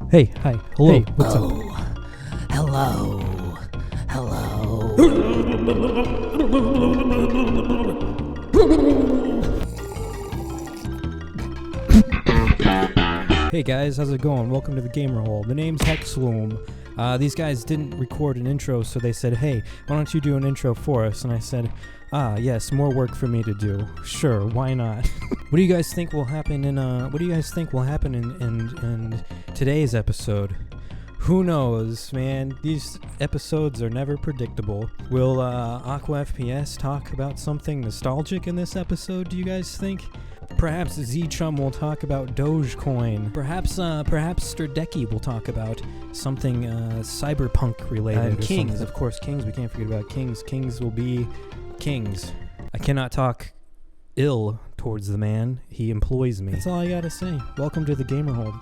Hey, hi, hello, Hey, what's up? Hello. Hello. Hey guys, how's it going? Welcome to the Gamer Hole. The name's Hexloom. These guys didn't record an intro, so they said, hey, why don't you do an intro for us? And I said, yes, more work for me to do. Sure, why not? What do you guys think will happen in today's episode? Who knows, man? These episodes are never predictable. Will Aqua FPS talk about something nostalgic in this episode, do you guys think? Perhaps ZChum will talk about Dogecoin. Perhaps Sterdeki will talk about something cyberpunk related. Kings, of course, Kings. We can't forget about Kings. Kings will be Kings. I cannot talk ill towards the man. He employs me. That's all I gotta say. Welcome to the Gamer Hole.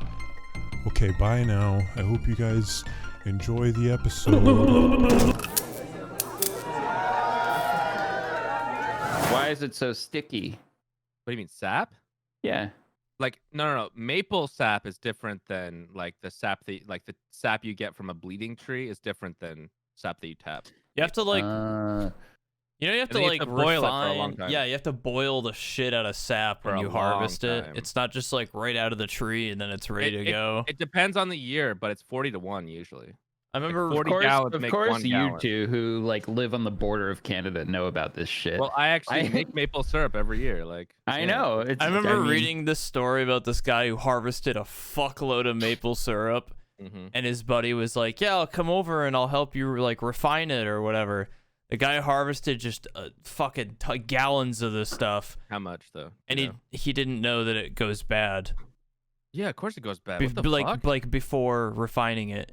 Okay, bye now. I hope you guys enjoy the episode. Why is it so sticky? What do you mean, sap? Yeah. Like, no. Maple sap is different than like the sap the sap you get from a bleeding tree is different than sap that you tap. You have to like, you have to like boil it for a long refine. time. Yeah, you have to boil the shit out of sap when you harvest it. It's not just like right out of the tree and then it's ready to go. It depends on the year, but it's 40 to 1 usually. I remember, like 40 of gallons make course 1 you gallon. two who like live on the border of Canada know about this shit. Well, I actually make maple syrup every year. Like I know. It's, I remember reading this story about this guy who harvested a fuckload of maple syrup, and his buddy was like, "Yeah, I'll come over and I'll help you like refine it or whatever." The guy harvested just fucking gallons of this stuff. How much though? And he didn't know that it goes bad. Yeah, of course it goes bad. What the fuck? Like before refining it.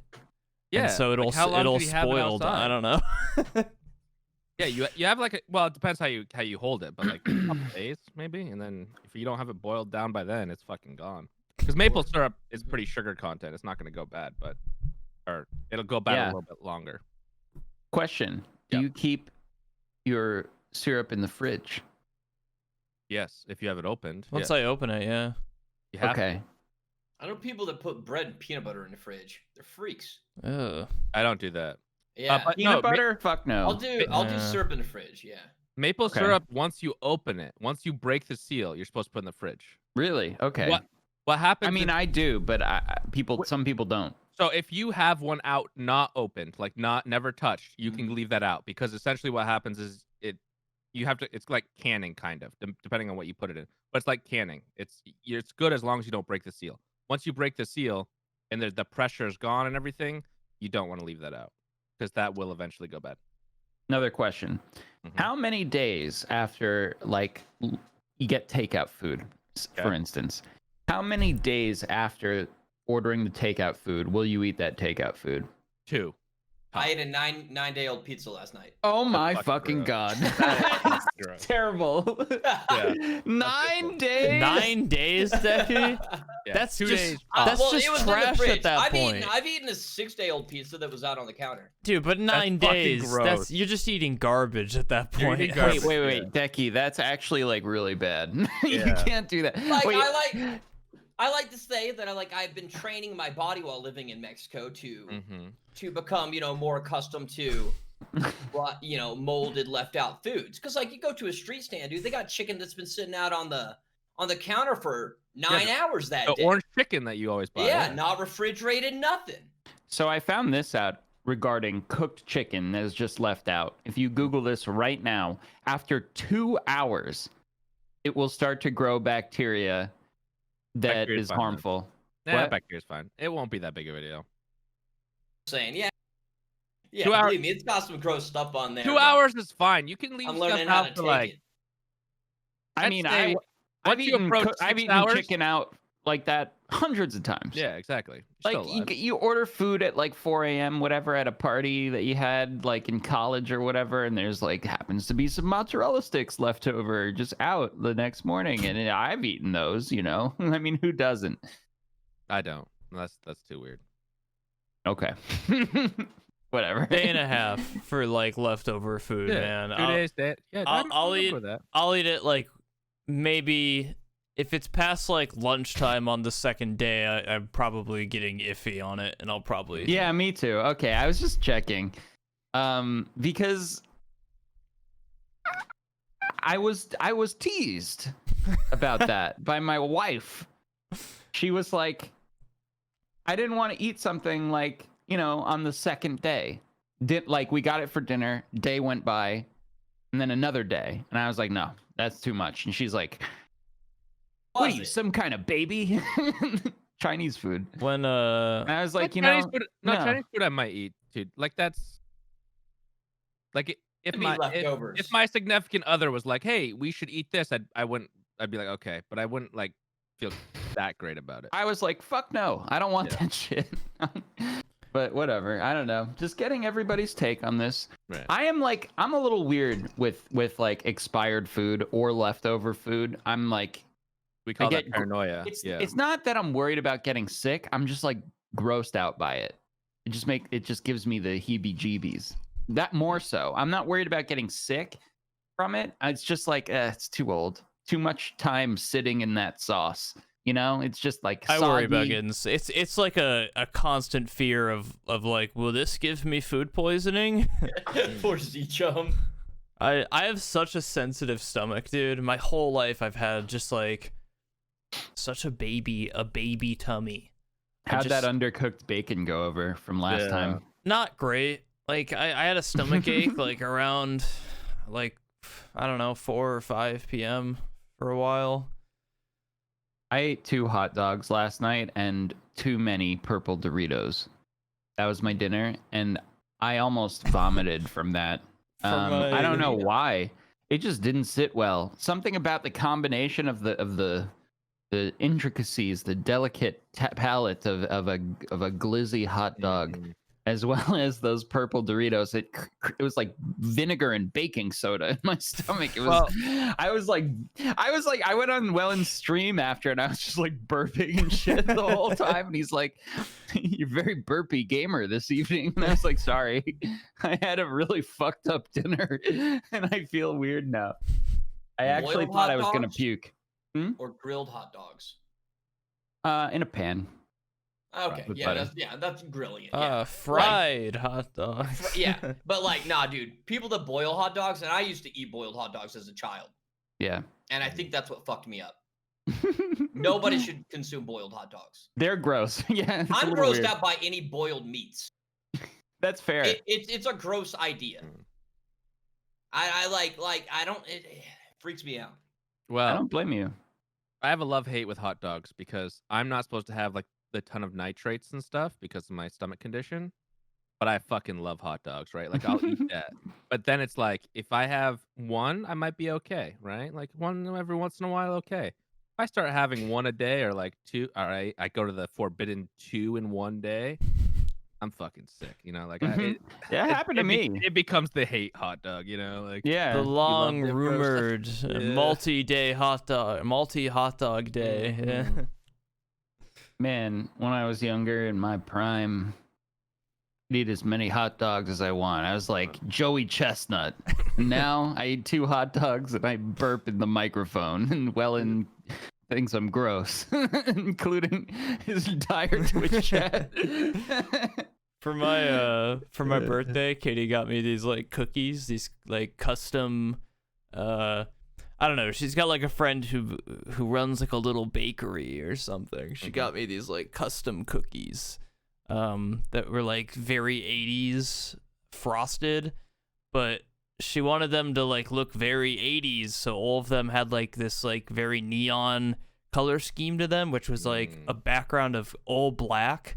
Yeah. And so it'll spoiled. I don't know. Yeah, you have like well, it depends how you hold it, but like a couple days maybe, and then if you don't have it boiled down by then, it's fucking gone. Because maple syrup is pretty sugar content. It's not going to go bad, or it'll go bad a little bit longer. Question: do you keep your syrup in the fridge? Yes, if you have it opened. Once I open it, yeah. You have Okay. I know people that put bread and peanut butter in the fridge. They're freaks. Ugh. I don't do that. Yeah. But Peanut butter? Fuck no. I'll do syrup in the fridge. Yeah. Maple syrup, once you open it, once you break the seal, you're supposed to put in the fridge. Really? Okay. What happens? I mean, I do, but some people don't. So if you have one out not opened, like never touched, you can leave that out, because essentially what happens is it's like canning kind of, depending on what you put it in. But it's like canning. It's good as long as you don't break the seal. Once you break the seal and the pressure is gone and everything, you don't want to leave that out, because that will eventually go bad. Another question. How many days after, like, you get takeout food, for instance, how many days after ordering the takeout food will you eat that takeout food? 2. I ate a nine-day-old pizza last night. Oh my fucking god. Terrible. Yeah. 9 days? 9 days, Decky? Yeah, That's 2 just, days. That's well, just it was in the trash fridge. at that point. I've eaten a 6-day-old pizza that was out on the counter. Dude, but 9 fucking days, gross. you're just eating garbage at that You're point. eating garbage. Wait, Decky, that's actually like really bad. You Yeah. can't do that. Like Wait. I like to say that I've been training my body while living in Mexico to become, more accustomed to molded, left out foods. Because like you go to a street stand, dude, they got chicken that's been sitting out on the counter for 9 hours that day. The orange chicken that you always buy. Yeah, not refrigerated, nothing. So I found this out regarding cooked chicken that is just left out. If you Google this right now, after 2 hours, it will start to grow bacteria that Bacteria's is fine, harmful. Nah, What? bacteria's fine. It won't be that big of a deal. Saying, yeah, 2 hours. believe me, it's got some gross stuff on there. 2 but hours is fine. You can leave I'm stuff learning how to out for take like. it. I I'd mean, say I've once you eaten, approach I've 6 eaten hours, chicken out like that hundreds of times. Yeah, exactly. Like you order food at like 4 a.m. whatever at a party that you had like in college or whatever, and there's like happens to be some mozzarella sticks left over just out the next morning, and I've eaten those. I mean, who doesn't? I don't. That's too weird. Okay. Whatever. Day and a half for like leftover food, man. 2 days. Yeah, I'll eat. that. I'll eat it like maybe if it's past like lunchtime on the second day, I'm probably getting iffy on it, and I'll probably. Yeah, me too. Okay, I was just checking, because I was teased about that by my wife. She was like, I didn't want to eat something like, on the second day. Like we got it for dinner, day went by, and then another day, and I was like, no, that's too much. And she's like, what are you, some kind of baby? Chinese food. When And I was like, Chinese food, no, no. Chinese food I might eat, dude. Like that's like if my significant other was like, hey, we should eat this, I'd be like, okay, but I wouldn't like feel that great about it. I was like, fuck no, I don't want that shit. But whatever, I don't know. Just getting everybody's take on this. Right. I'm a little weird with like expired food or leftover food. I'm like, we call that paranoia. It's not that I'm worried about getting sick. I'm just like grossed out by it. It just gives me the heebie-jeebies. That more so. I'm not worried about getting sick from it. It's just like it's too old. Too much time sitting in that sauce. It's just like I soggy. worry about getting. It's like a constant fear of like, will this give me food poisoning? Poor ZChum. I have such a sensitive stomach, dude. My whole life I've had just like such a baby tummy. How'd that undercooked bacon go over from last time? Not great. Like I had a stomach ache like around like I don't know 4 or 5 p.m. for a while. I ate 2 hot dogs last night and too many purple Doritos. That was my dinner, and I almost vomited from that. I don't know why. It just didn't sit well. Something about the combination of the intricacies, the delicate palate of a glizzy hot dog, as well as those purple Doritos. It was like vinegar and baking soda in my stomach. It was. I went on Welland's stream after, and I was just like burping and shit the whole time. And he's like, "You're very burpy gamer this evening." And I was like, "Sorry, I had a really fucked up dinner, and I feel weird now." I actually thought I was gonna puke. Or grilled hot dogs. In a pan. Okay, that's grilling it. Yeah. Fried hot dogs. Yeah, but like, nah, dude. People that boil hot dogs, and I used to eat boiled hot dogs as a child. Yeah. And I think that's what fucked me up. Nobody should consume boiled hot dogs. They're gross. Yeah. I'm grossed out by any boiled meats. That's fair. It's a gross idea. I don't. It freaks me out. Well, I don't blame you. I have a love-hate with hot dogs because I'm not supposed to have like the ton of nitrates and stuff because of my stomach condition, but I fucking love hot dogs, right? Like I'll eat that. But then it's like if I have one, I might be okay, right? Like one every once in a while, okay. If I start having one a day or like 2, all right, I go to the forbidden 2 in one day, I'm fucking sick, like it happened to me. It becomes the hate hot dog, like the long rumored multi hot dog day. Yeah. Man, when I was younger in my prime, I'd eat as many hot dogs as I want. I was like Joey Chestnut. Now I eat 2 hot dogs and I burp in the microphone, and Welland thinks I'm gross, including his entire Twitch chat. For my birthday, Katie got me these like cookies, these like custom I don't know, she's got like a friend who runs like a little bakery or something. She got me these like custom cookies that were like very 80s frosted, but she wanted them to like look very 80s, so all of them had like this like very neon color scheme to them, which was like a background of all black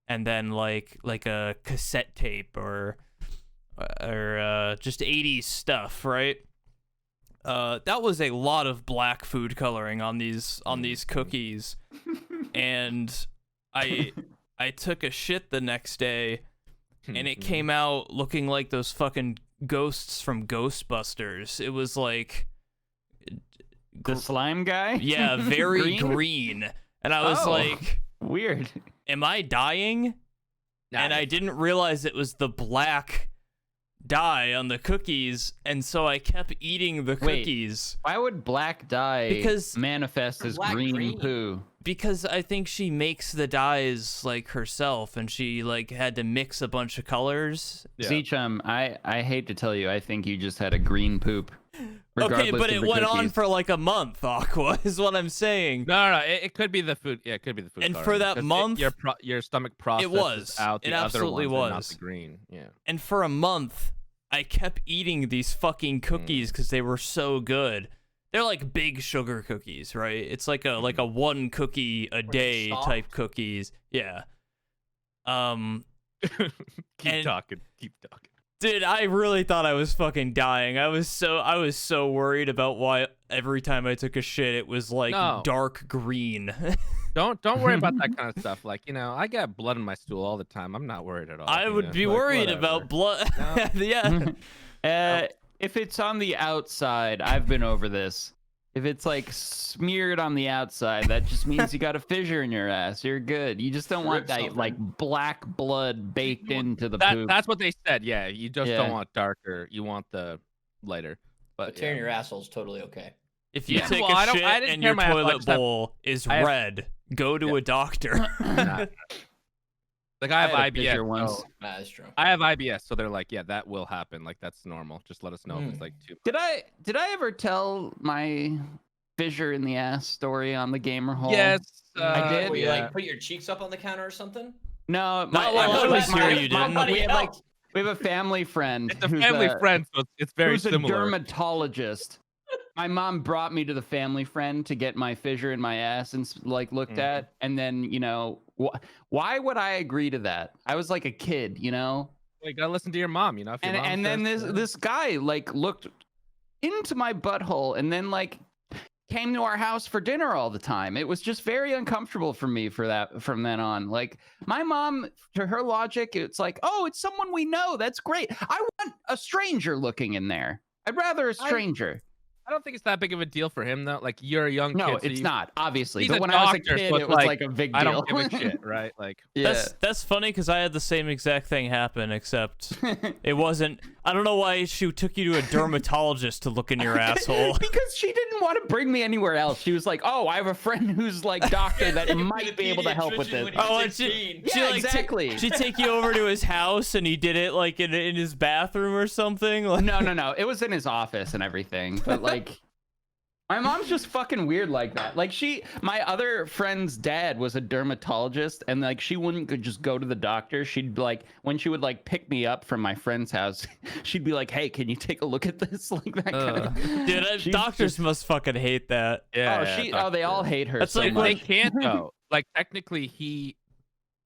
and then like a cassette tape or just 80s stuff, right? That was a lot of black food coloring on these cookies, and I took a shit the next day, and it came out looking like those fucking ghosts from Ghostbusters. It was like the slime guy. Yeah, very green. And I was like, weird. Am I dying? And I didn't realize it was the black dye on the cookies, and so I kept eating the Wait. cookies. Why would black dye Because- manifest as green poo? Because I think she makes the dyes like herself, and she like had to mix a bunch of colors. ZChum, I hate to tell you, I think you just had a green poop. Okay, but regardless it of the went on cookies. for like a month, Aqua, is what I'm saying. No. It could be the food. Yeah, it could be the food. And coloring, for that 'cause month, your stomach processes was. out It the absolutely other ones and not was. the green. Yeah. And for a month, I kept eating these fucking cookies because they were so good. They're like big sugar cookies, right? It's like a one cookie a day soft? type cookies. Yeah. Keep talking. Dude, I really thought I was fucking dying. I was so worried about why every time I took a shit it was like No. dark green. Don't worry about that kind of stuff. Like, I get blood in my stool all the time. I'm not worried at all. I would be Like, worried whatever. about blood. No. Yeah. If it's on the outside, I've been over this. If it's like smeared on the outside, that just means you got a fissure in your ass. You're good. You just don't want that something. like black blood baked into the poop. That's what they said. Yeah, you just Yeah. don't want darker. You want the lighter. But tearing your asshole is totally okay. If you Yeah. take Well, a I shit didn't and tear your my asshole, I toilet just have- bowl is I have- red, go to a doctor. Nah. Like I have had a IBS. fissure once. so- That is true. I have IBS, so they're like, yeah, that will happen. Like that's normal. Just let us know if it's like too. Did I ever tell my fissure in the ass story on the gamer hole? Yes, I did. Where you Yeah. like put your cheeks up on the counter or something? No, Not while I was here, you didn't. We have a family friend. It's a who's family friend, so it's very who's similar. a dermatologist. My mom brought me to the family friend to get my fissure in my ass and like looked at, and then why would I agree to that? I was like a kid, Well, you gotta listen to your mom. If your mom and then says, this guy like looked into my butthole and then like came to our house for dinner all the time. It was just very uncomfortable for me from then on. Like my mom, to her logic, it's like, oh, it's someone we know. That's great. I want a stranger looking in there. I'd rather a stranger. I don't think it's that big of a deal for him though. Like you're a young kid. No, so it's not, obviously. He's But a when I was a doctor, kid, so it's it was like a big deal. I don't give a shit, right? Like Yeah. That's funny because I had the same exact thing happen, except it wasn't. I don't know why she took you to a dermatologist to look in your asshole. Because she didn't want to bring me anywhere else. She was like, "Oh, I have a friend who's like doctor that might be able to help with this." Oh, and she Yeah, like exactly. She'd take you over to his house and he did it like in his bathroom or something. Like, No. It was in his office and everything. But like, my mom's just fucking weird like that. Like my other friend's dad was a dermatologist, and like she wouldn't just go to the doctor. She'd like when she would like pick me up from my friend's house, she'd be like, "Hey, can you take a look at this?" Like that kind of. dude, She's doctors just- they fucking hate that. yeah. They all hate her. That's so like much. They can't though. Like technically,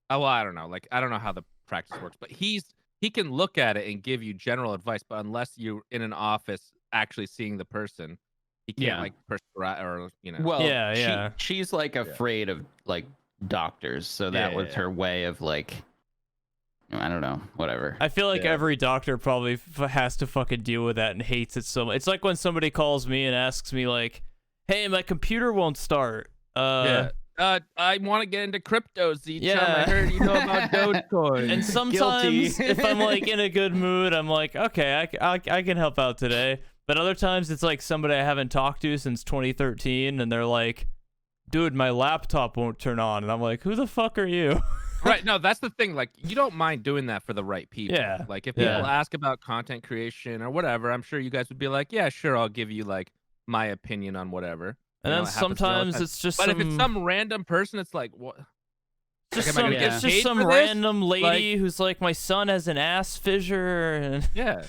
I don't know. Like I don't know how the practice works, but he can look at it and give you general advice. But unless you're in an office actually seeing the person, he can't Yeah. like prescribe or Well, Yeah. She's like afraid of like doctors, so that was Yeah. her way of like, I don't know, whatever. I feel like Yeah. every doctor probably has to fucking deal with that and hates it so much. It's like when somebody calls me and asks me like, "Hey, my computer won't start." I want to get into crypto, ZChum. Yeah. I heard you know about Dogecoin. And sometimes, if I'm like in a good mood, I'm like, okay, I can help out today. But other times, it's like somebody I haven't talked to since 2013, and they're like, "Dude, my laptop won't turn on," and I'm like, "Who the fuck are you?" Right, no, that's the thing. Like, you don't mind doing that for the right people. Yeah. Like, if people Yeah. ask about content creation or whatever, I'm sure you guys would be like, "Yeah, sure, I'll give you like my opinion on whatever." And You know, then it happens all the sometimes time. it's just But some, if it's some random person, it's like, what? just am I some, gonna get it's just paid some for this? random lady who's like, "My son has an ass fissure," and Yeah.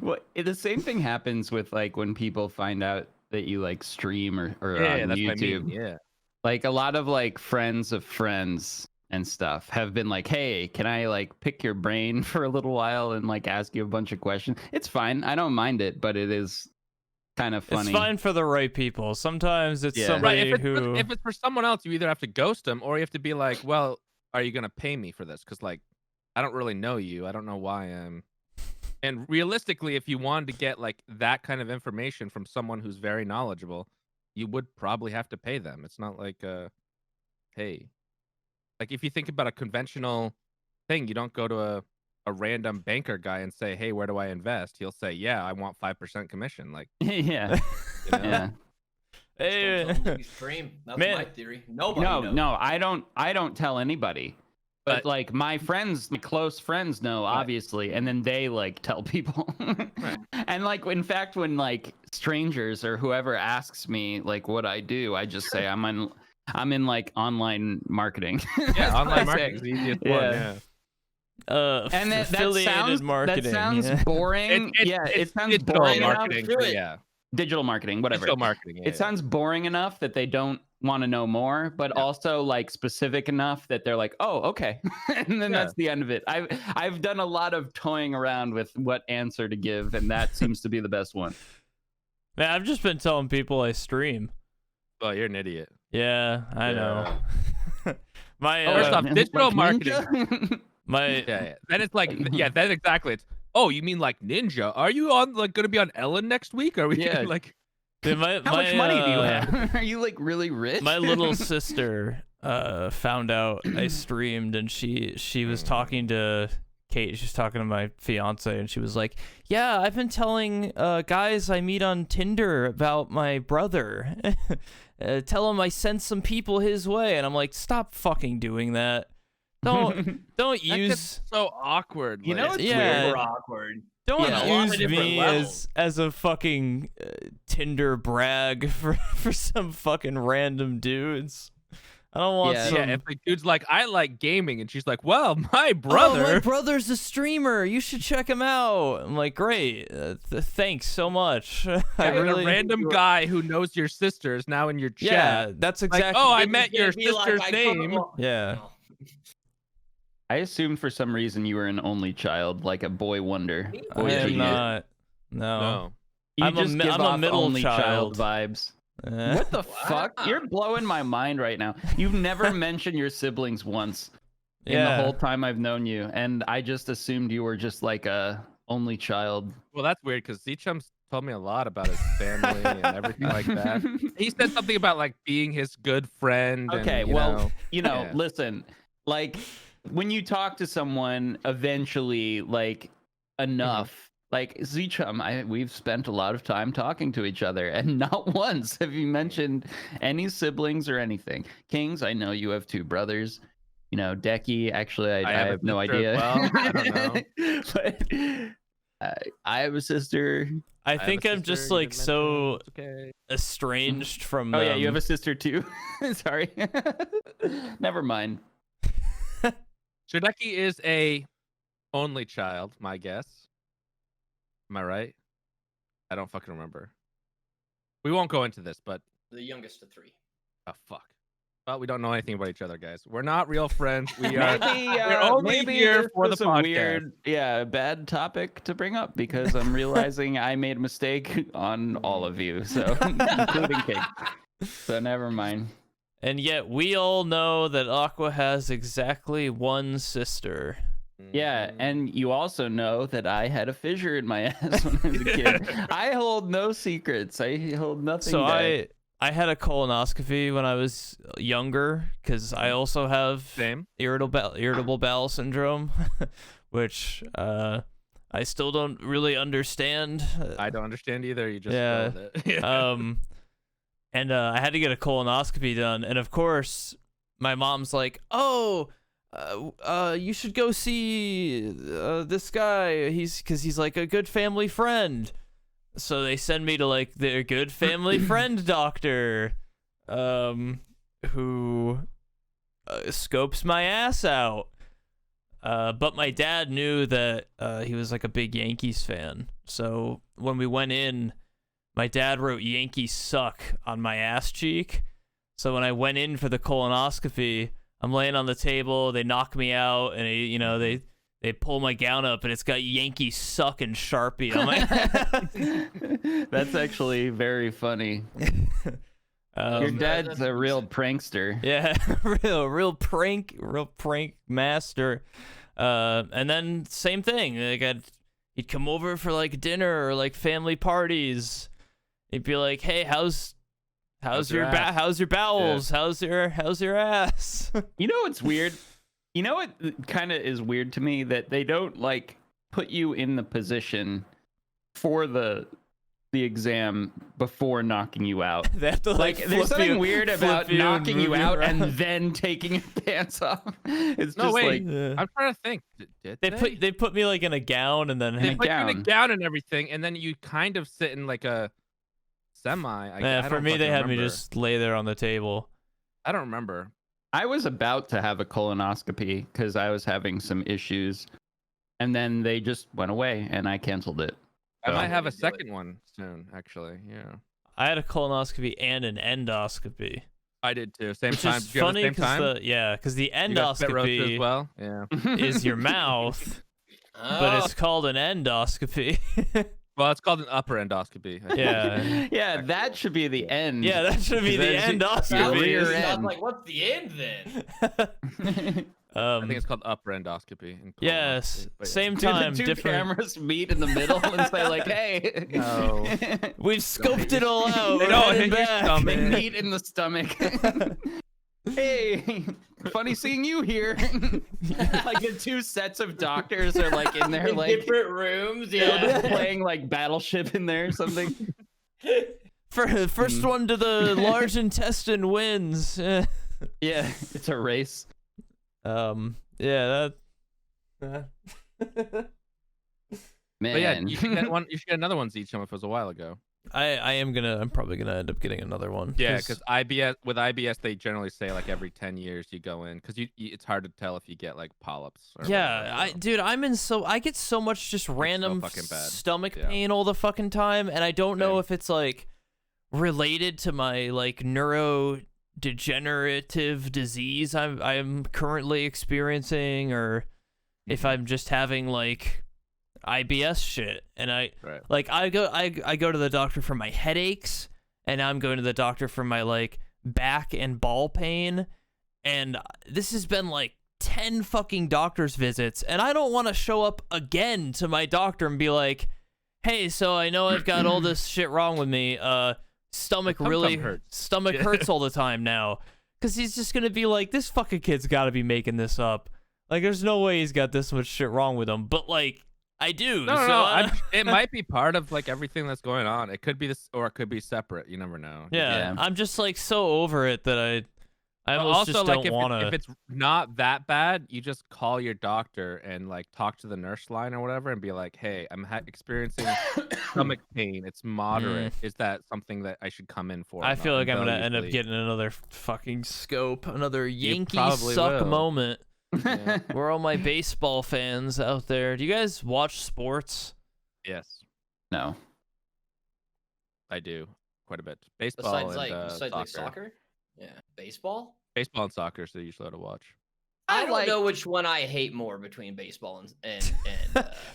Well, the same thing happens with like when people find out that you like stream or Yeah, on that's YouTube. what I mean. Yeah. Like a lot of like friends of friends and stuff have been like, "Hey, can I like pick your brain for a little while and like ask you a bunch of questions?" It's fine. I don't mind it, but it is kind of funny. it's fine for the right people. Sometimes it's Yeah. somebody Right. who. If it's for someone else, you either have to ghost them or you have to be like, well, are you gonna pay me for this? Because like, I don't really know you. I don't know why I'm. And realistically, if you wanted to get like that kind of information from someone who's very knowledgeable, you would probably have to pay them. It's not like hey, like if you think about a conventional thing, you don't go to a random banker guy and say, "Hey, where do I invest?" He'll say, "Yeah, I want 5% commission." Like, Yeah. you know? Yeah. Just don't tell them you stream. That's Man. my theory. Nobody knows. No, I don't tell anybody. But But- like my friends, my close friends know, obviously, and then they like tell people. And like, in fact, when like strangers or whoever asks me like what I do, I just say I'm in like online marketing. That's what online I marketing say. is the easiest one. Yeah. Yeah. And that affiliated marketing. That sounds yeah. boring. It's it sounds digital boring marketing. Do it. Yeah, Digital marketing, whatever. digital marketing. Yeah, It sounds boring enough that they don't want to know more, but also like specific enough that they're like, oh, okay. And then that's the end of it. I've done a lot of toying around with what answer to give, and that seems to be the best one. Man, I've just been telling people I stream. Oh, you're an idiot. Yeah, I know. My First off, digital Like marketing. Ninja? my Yeah. Then it's like, yeah, then exactly. It's, oh, you mean like Ninja? Are you on like going to be on Ellen next week? Are we Yeah. like? dude, How much money do you have? Are you like really rich? My little sister found out I streamed, and she was talking to Kate. She was talking to my fiance, and she was like, "Yeah, I've been telling guys I meet on Tinder about my brother. Tell him I sent some people his way." And I'm like, "Stop fucking doing that. Don't That use." gets so awkward. You know like- what's Yeah. weird? Super awkward. Don't Yeah, a lot of use different me levels. as a fucking Tinder brag for some fucking random dudes. I don't want Yeah. some. Yeah, if the dude's like, I like gaming, and she's like, well, my Oh, brother. my brother's a streamer. You should check him out. I'm like, great. Thanks so much. I And really. a random guy who knows your sister is now in your chat. Yeah, that's Like, exactly. oh, I Then you met your can't be like, sister's I name. couldn't- Yeah. No. I assumed for some reason you were an only child, like a boy wonder. Me? I Boy am genius. not. No. No. You I'm a just mi- give I'm a off middle only child. vibes. Eh. What the fuck? You're blowing my mind right now. You've never mentioned your siblings once in the whole time I've known you, and I just assumed you were just like a only child. Well, that's weird because ZChum's told me a lot about his family and everything like that. He said something about like being his good friend. Okay, and, well, yeah. listen, like when you talk to someone eventually, like enough, like ZChum, we've spent a lot of time talking to each other, and not once have you mentioned any siblings or anything. Kings, I know you have 2 brothers. You know, Decky, actually, I have a have no sister idea. as well. I don't But I have a sister. I have think a I'm sister, just you like didn't so mention. It's okay. estranged from. Oh, yeah, them. you have a sister too? Sorry. Never mind. Shudeki is a only child, my guess. Am I right? I don't fucking remember. We won't go into this, but The youngest of 3. oh fuck. Well, we don't know anything about each other, guys. We're not real friends. We are. Maybe, we're only maybe here this for the was a podcast. weird, bad topic to bring up because I'm realizing I made a mistake on all of you, so including Kate. So never mind. And yet we all know that Aqua has exactly one sister. Yeah, Mhm. and you also know that I had a fissure in my ass when I was a kid. I hold no secrets. I hold nothing So back. I had a colonoscopy when I was younger because I also have Same. irritable bowel syndrome, which I still don't really understand. I don't understand either. You just Yeah. go with it. And I had to get a colonoscopy done, and of course my mom's like, "Oh, you should go see this guy. He's like a good family friend." So they send me to like their good family friend doctor, who scopes my ass out. But my dad knew that he was like a big Yankees fan. So when we went in, my dad wrote "Yankees suck" on my ass cheek. So when I went in for the colonoscopy, I'm laying on the table. They knock me out, and they pull my gown up, and it's got "Yankees suck" in Sharpie on my. That's actually very funny. Your dad's a real prankster. Yeah, real prank master. And then same thing. Like he'd come over for like dinner or like family parties. He'd be like, "Hey, how's How's your your ass?" how's your bowels? How's your ass?" You know what's weird? You know what kind of is weird to me, that they don't like put you in the position for the exam before knocking you out. They have to Like there's flip something you- weird flip about you and knocking you move out around. and then taking your pants off. It's No, just wait. like Yeah. I'm trying to think. Did They put me like in a gown and then They a put you in a gown. gown and everything, and then you kind of sit in like a semi. I for don't me they fucking had me remember. just lay there on the table. I don't remember. I was about to have a colonoscopy because I was having some issues, and then they just went away and I canceled it. I might So- have a second one soon, actually. Yeah, I had a colonoscopy and an endoscopy. I did too. Same Which time. is Did you have the funny same time? because the You got spit roasted as endoscopy well. Yeah. is your mouth, but it's called an endoscopy. Well, it's called an upper endoscopy. I think. Yeah. Yeah, that should be the end. Yeah, that should be the That's it. endoscopy. Rear I was end. like, what's the end then? I think it's called upper endoscopy. In yes, colonoscopy, but yeah. same Do the time, two different. cameras meet in the middle and say like, "Hey, No. We've scoped it all out. They We're don't heading hit your back. stomach. They meet in the stomach." Hey, funny seeing you here. Like the two sets of doctors are like in there, In like different rooms, they're yeah. playing like Battleship in there or something. First one to the large intestine wins. Yeah, it's a race. Yeah, that. Man, But yeah, you should get one. You should get another one, ZChum, if it was a while ago. I'm probably gonna end up getting another one. Yeah, because IBS they generally say like every 10 years you go in, because it's hard to tell if you get like polyps. Or yeah, whatever, so. dude, I get so much just random fucking bad. stomach Yeah. pain all the fucking time, and I don't know Same. if it's like related to my like neurodegenerative disease I'm currently experiencing, or if I'm just having like IBS shit. And I go to the doctor for my headaches, and I'm going to the doctor for my like back and ball pain, and this has been like 10 fucking doctor's visits, and I don't want to show up again to my doctor and be like, hey, so I know I've got all this shit wrong with me, stomach hurts all the time now, because he's just gonna be like, this fucking kid's gotta be making this up, like there's no way he's got this much shit wrong with him, but like I do. No. It might be part of like everything that's going on. It could be this, or it could be separate. You never know. yeah, I'm just like so over it that I But almost also, just like, don't want if to. it's not that bad, you just call your doctor and like talk to the nurse line or whatever, and be like, "Hey, I'm experiencing stomach pain. It's moderate. Is that something that I should come in for?" I or feel not?" like I'm And gonna they'll end up usually- getting another fucking scope, another Yankee probably suck will. moment. Yeah. Where are all my baseball fans out there? Do you guys watch sports? Yes, No. I do quite a bit. Baseball Besides and like soccer? Yeah. Baseball? Baseball and soccer, so you usually to watch. I don't know which one I hate more between baseball and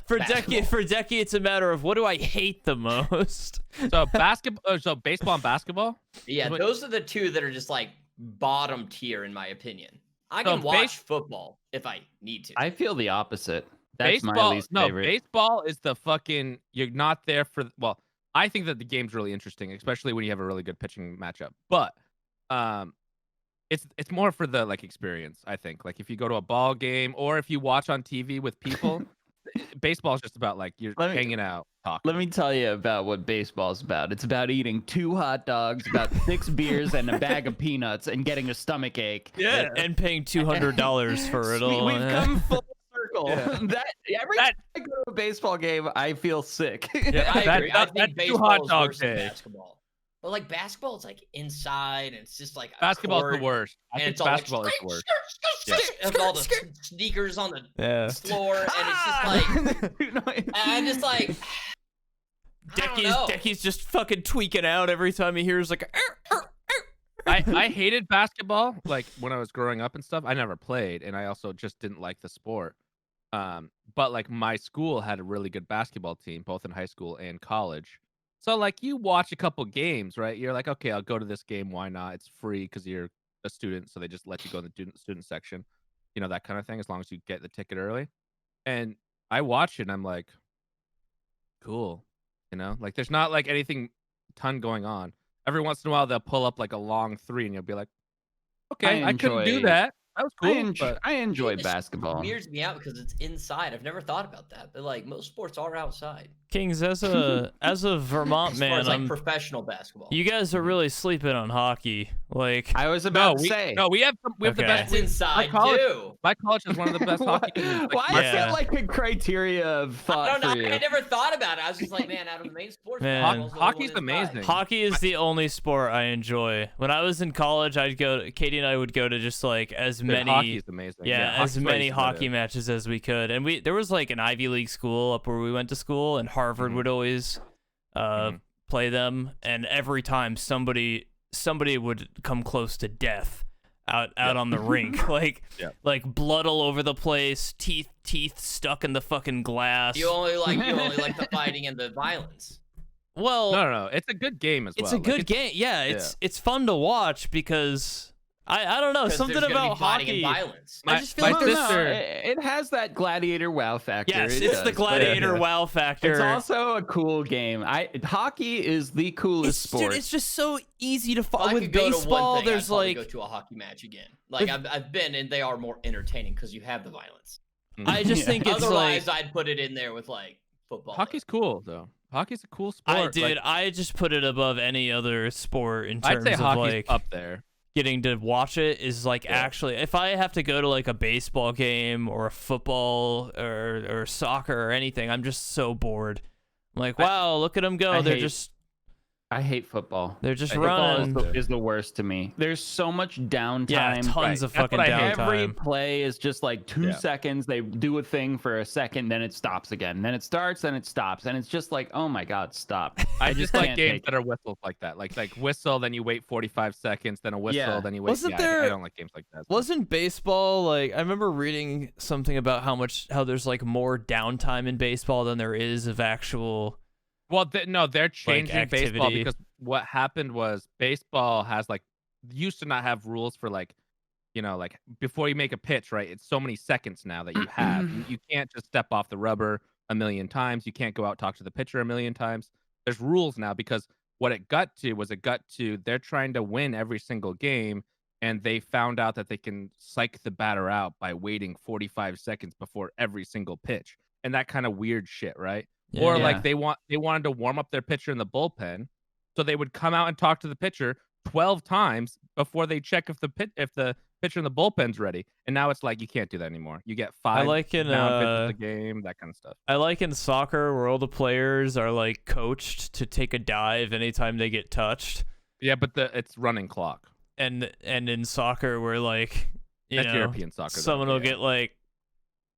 For basketball. Decky, it's a matter of what do I hate the most. So basketball, so baseball and basketball. Yeah, What- those are the two that are just like bottom tier in my opinion. I So can watch football if I need to. I feel the opposite. That's my baseball, least favorite. baseball is the fucking. You're not there for. Well, I think that the game's really interesting, especially when you have a really good pitching matchup. But, it's more for the like experience. I think like if you go to a ball game or if you watch on TV with people, baseball is just about like you're hanging out, talking. Let me tell you about what baseball's about. It's about eating 2 hot dogs, about 6 beers, and a bag of peanuts, and getting a stomach ache. And paying $200 for it all. We've come full circle. Yeah. Every time I go to a baseball game, I feel sick. Yeah, I agree. I that think 2 baseball hot is dog worse than day. basketball. But like basketball, it's like inside and it's just like a Basketball's court, the worst. I and think it's all like, basketball is the worst. Yeah. and all the sneakers on the Yeah. floor, and it's just like, and I'm just like, I don't know. Decky's just fucking tweaking out every time he hears like. I hated basketball like when I was growing up and stuff. I never played, and I also just didn't like the sport. But like my school had a really good basketball team, both in high school and college. So like you watch a couple games, right? You're like, okay, I'll go to this game. Why not? It's free because you're a student, so they just let you go in the student section, you know, that kind of thing. As long as you get the ticket early. And I watch it, and I'm like, cool, you know, like there's not like anything ton going on. Every once in a while, they'll pull up like a long 3, and you'll be like, okay, I couldn't do that. That was cool. I enjoy It just basketball. weirds me out because it's inside. I've never thought about that, but like most sports are outside. Kings, as a Vermont As far man, as like professional basketball. you guys are really sleeping on hockey. Like, I was about to we, say. no, we have the Okay. best. That's inside too. My college has one of the best hockey teams. Why Yeah. is that like a criteria of I thought don't for know. you? I never thought about it. I was just like, man, out of the main sports, Man. basketball's the only Hockey's one inside. amazing. hockey is the only sport I enjoy. When I was in college, Katie and I would go to just like as Dude, many. hockey's amazing. Yeah, hockey's as what I many used to go to. hockey matches as we could, and there was like an Ivy League school up where we went to school, and Harvard would always play them, and every time somebody would come close to death out on the rink, like blood all over the place, teeth stuck in the fucking glass. You only like the fighting and the violence. Well, No. It's a good game as well. it's a good game. Yeah, it's fun to watch because I don't know, 'Cause something there's gonna about be fighting hockey. and violence. I just feel like there's sister- It has that gladiator wow factor. yes, It it's does, the but gladiator wow factor. It's also a cool game. Hockey is the coolest sport. Dude, it's just so easy to If follow. I With could go to baseball, one thing, there's I'd probably like go to a hockey match again. Like I've been, and they are more entertaining because you have the violence. I just think it's Otherwise, like I'd put it in there with like football. Hockey's cool though. Hockey's a cool sport. I just put it above any other sport in I'd terms say of hockey's like up there. getting to watch it is like actually, if I have to go to like a baseball game or a football or soccer or anything, I'm just so bored. I'm like, wow, look at them go. I hate football. They're just Football running. is the worst to me. There's so much downtime. Yeah, tons of fucking downtime. Every play is just like 2 seconds. They do a thing for a second, then it stops again. Then it starts, then it stops, and it's just like, oh my god, stop! I just like can't games take that are whistles like that. Like whistle, then you wait 45 seconds, then a whistle, Yeah. then you wait. Wasn't I there- don't like games like that. Wasn't baseball like, I remember reading something about how there's like more downtime in baseball than there is of actual. Well, they're changing baseball activity. because what happened was baseball has like used to not have rules for like, like before you make a pitch, right? It's so many seconds now that you have. You can't just step off the rubber a million times. You can't go out and talk to the pitcher a million times. There's rules now because what it got to they're trying to win every single game, and they found out that they can psych the batter out by waiting 45 seconds before every single pitch, and that kind of weird shit, right? Yeah. Or like they wanted to warm up their pitcher in the bullpen, so they would come out and talk to the pitcher 12 times before they check if the pitcher in the bullpen's ready. And now it's like you can't do that anymore. You get 5 I like in down pitches a game, that kind of stuff. I like in soccer where all the players are like coached to take a dive anytime they get touched. Yeah, but it's running clock. And in soccer where like That's European soccer. though, someone will yeah. get like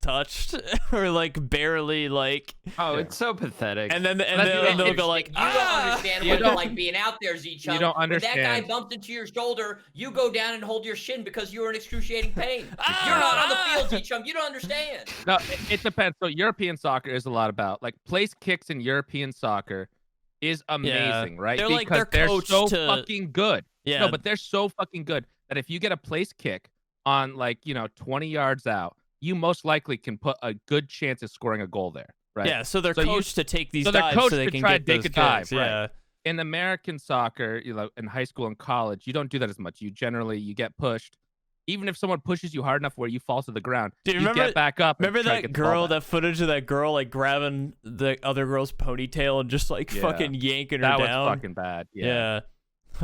touched or like barely like, Oh, it's so pathetic. and then That's they'll go like, you don't understand You what it's don't- like being out there, ZChum. You don't When that guy understand. bumped into your shoulder, you go down and hold your shin because you were in excruciating pain. You're not on the field, ZChum. You don't understand. No, it depends. So European soccer is a lot about like place kicks in European soccer is amazing, right? They're like- because they're they're coached so to- fucking good. yeah, No, but they're so fucking good that if you get a place kick on like 20 yards out, you most likely can put a good chance of scoring a goal there, right? yeah. So they're So you- coached to take these so they're dives coached so they to can try get to take those a dive, kicks. right. Yeah, In American soccer, in high school and college, you don't do that as much. You get pushed. Even if someone pushes you hard enough where you fall to the ground, Dude, you remember- get back up. and remember try to that get the ball girl, back. that footage of that girl like grabbing the other girl's ponytail and just like Yeah. fucking yanking her That down? was fucking bad. Yeah.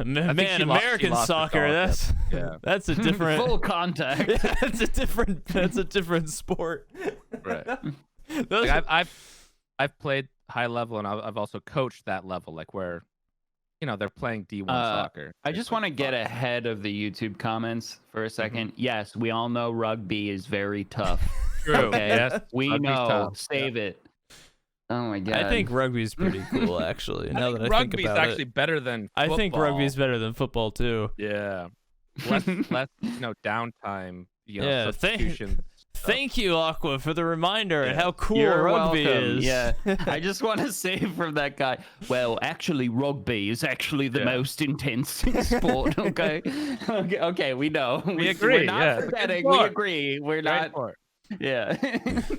Man, she lost American her soccer, scholarship. that's Yeah. that's a different Full contact. yeah, that's a different sport. Right. Those Like, I've played high level and I've also coached that level, like where they're playing D1 soccer. I It's just like, want to get fuck. ahead of the YouTube comments for a 2nd. Yes, we all know rugby is very tough. True. Okay, Yes, we rugby's know. tough. Save it. Oh my god. I think rugby's pretty cool actually. Now that I think rugby's about actually it, better than I think football. rugby's better than football too. Yeah. Less downtime. Yeah, substitution. Thank you, Aqua, for the reminder and Yeah. how cool You're rugby welcome. is. Yeah. I just want to say from that guy, well, actually, rugby is actually the Yeah. most intense sport. Okay. Okay, we know. We agree, We're not yeah. It's a good forgetting. We sport. agree. We're Great not. sport. Yeah.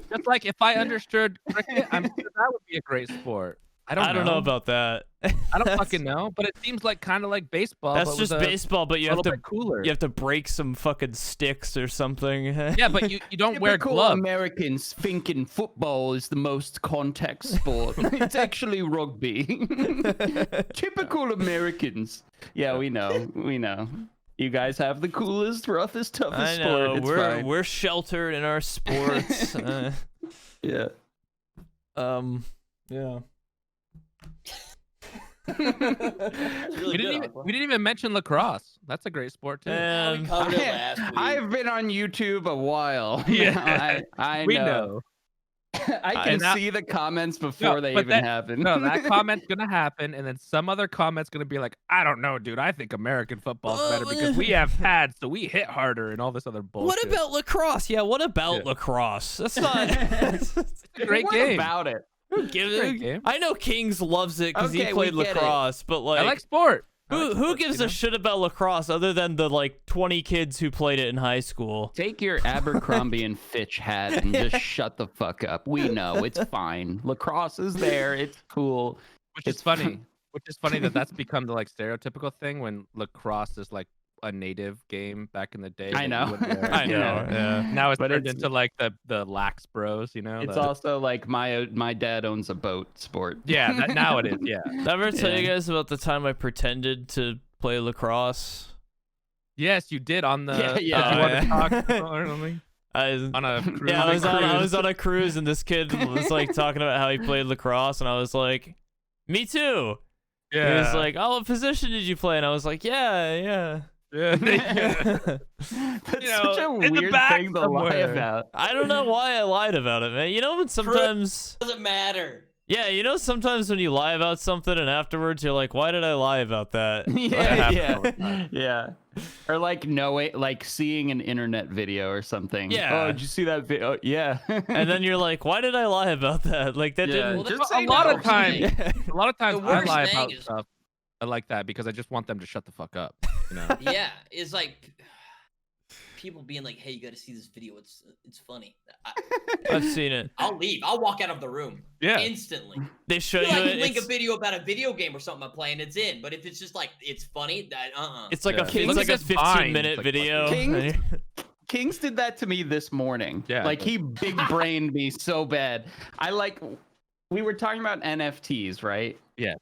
Just like if I understood cricket, I'm sure that would be a great sport. I don't know about that. I don't fucking know, but it seems like kind of like baseball. That's but just with a baseball, but you have little to bit cooler. you have to break some fucking sticks or something. Yeah, but you don't wear Typical gloves. Americans thinking football is the most contact sport. It's actually rugby. Typical Americans. Yeah, we know. You guys have the coolest, roughest, toughest I know. sport. It's fine. We're sheltered in our sports. Yeah. Yeah. Really We didn't even mention lacrosse. That's a great sport too. We covered it last week. I've been on YouTube a while. Yeah. I We know. I can see the comments before they but even happen. No, that comment's gonna happen, and then some other comment's gonna be like, "I don't know, dude. I think American football's better because we have pads, so we hit harder," and all this other bullshit. What about lacrosse? Yeah, what about lacrosse? That's not. It's a great What game. about it? Who gives Great game. I know Kings loves it because he Okay, played we get it. lacrosse, but like, I like sport. I like who sports, gives you a know? shit about lacrosse other than the like 20 kids who played it in high school? Take your Abercrombie and Fitch hat and just shut the fuck up. We know it's fine. Lacrosse is there. It's cool. Which is funny. Which is funny that that's become the like stereotypical thing when lacrosse is like a native game back in the day. I that know. you wouldn't wear. I know. Yeah. Now it's But turned it's- into like the lax bros, you know. It's the- also like my dad owns a boat sport. yeah. Now it is. Yeah. Did I ever tell you Yeah. guys about the time I pretended to play lacrosse? Yes, you did on the. Yeah. you want yeah. to talk or something? On a cruise. Yeah, I was cruise. on a cruise and this kid was like talking about how he played lacrosse and I was like, me too. Yeah. He was like, oh, what position did you play? And I was like, yeah. yeah. That's You know, such a in the weird back thing to lie somewhere. about. I don't know why I lied about it, man. You know when sometimes Doesn't matter. yeah, you know sometimes when you lie about something and afterwards you're like, why did I lie about that? Yeah. Or like like seeing an internet video or something. Yeah. Oh, did you see that video? Yeah. And then you're like, why did I lie about that? Like that Yeah. didn't Well, Just the- say a lot no. of times, a lot of times The I worst lie thing about is- stuff. I like that because I just want them to shut the fuck up. You know. Yeah, it's like people being like, "Hey, you got to see this video. It's funny." I've seen it. I'll leave. I'll walk out of the room Yeah. instantly. They show I you can it. link a It's, video about a video game or something I'm playing. It's in. But if it's just like it's funny, that it's like Yeah. a Look it's at like a this Vine. 15-minute It's like video. fucking- Kings did that to me this morning. Yeah. Like he big brained me so bad. We were talking about NFTs, right? Yes.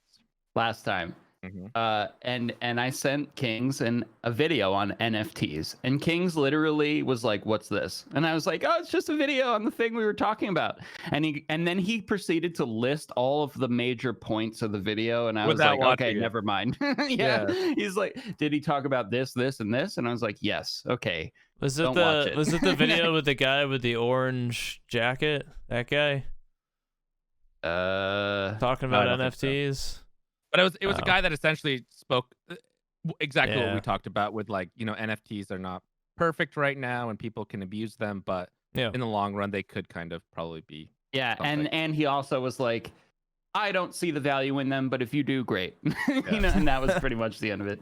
Last time. Mhm. And I sent Kings a video on NFTs, and Kings literally was like, "What's this?" And I was like, "Oh, it's just a video on the thing we were talking about." And then he proceeded to list all of the major points of the video, and I was Without like, "Okay, watching it. never mind." Yeah. He's like, "Did he talk about this, this, and this?" And I was like, "Yes, okay." Was it Don't watch the it. was it the video with the guy with the orange jacket? That guy talking about I don't think so. NFTs. But it was a Oh. guy that essentially spoke exactly what Yeah. we talked about with like, you know, NFTs are not perfect right now and people can abuse them, but Yeah. in the long run they could kind of probably be. Yeah, Something. and he also was like, "I don't see the value in them, but if you do, great." You know, and that was pretty much the end of it.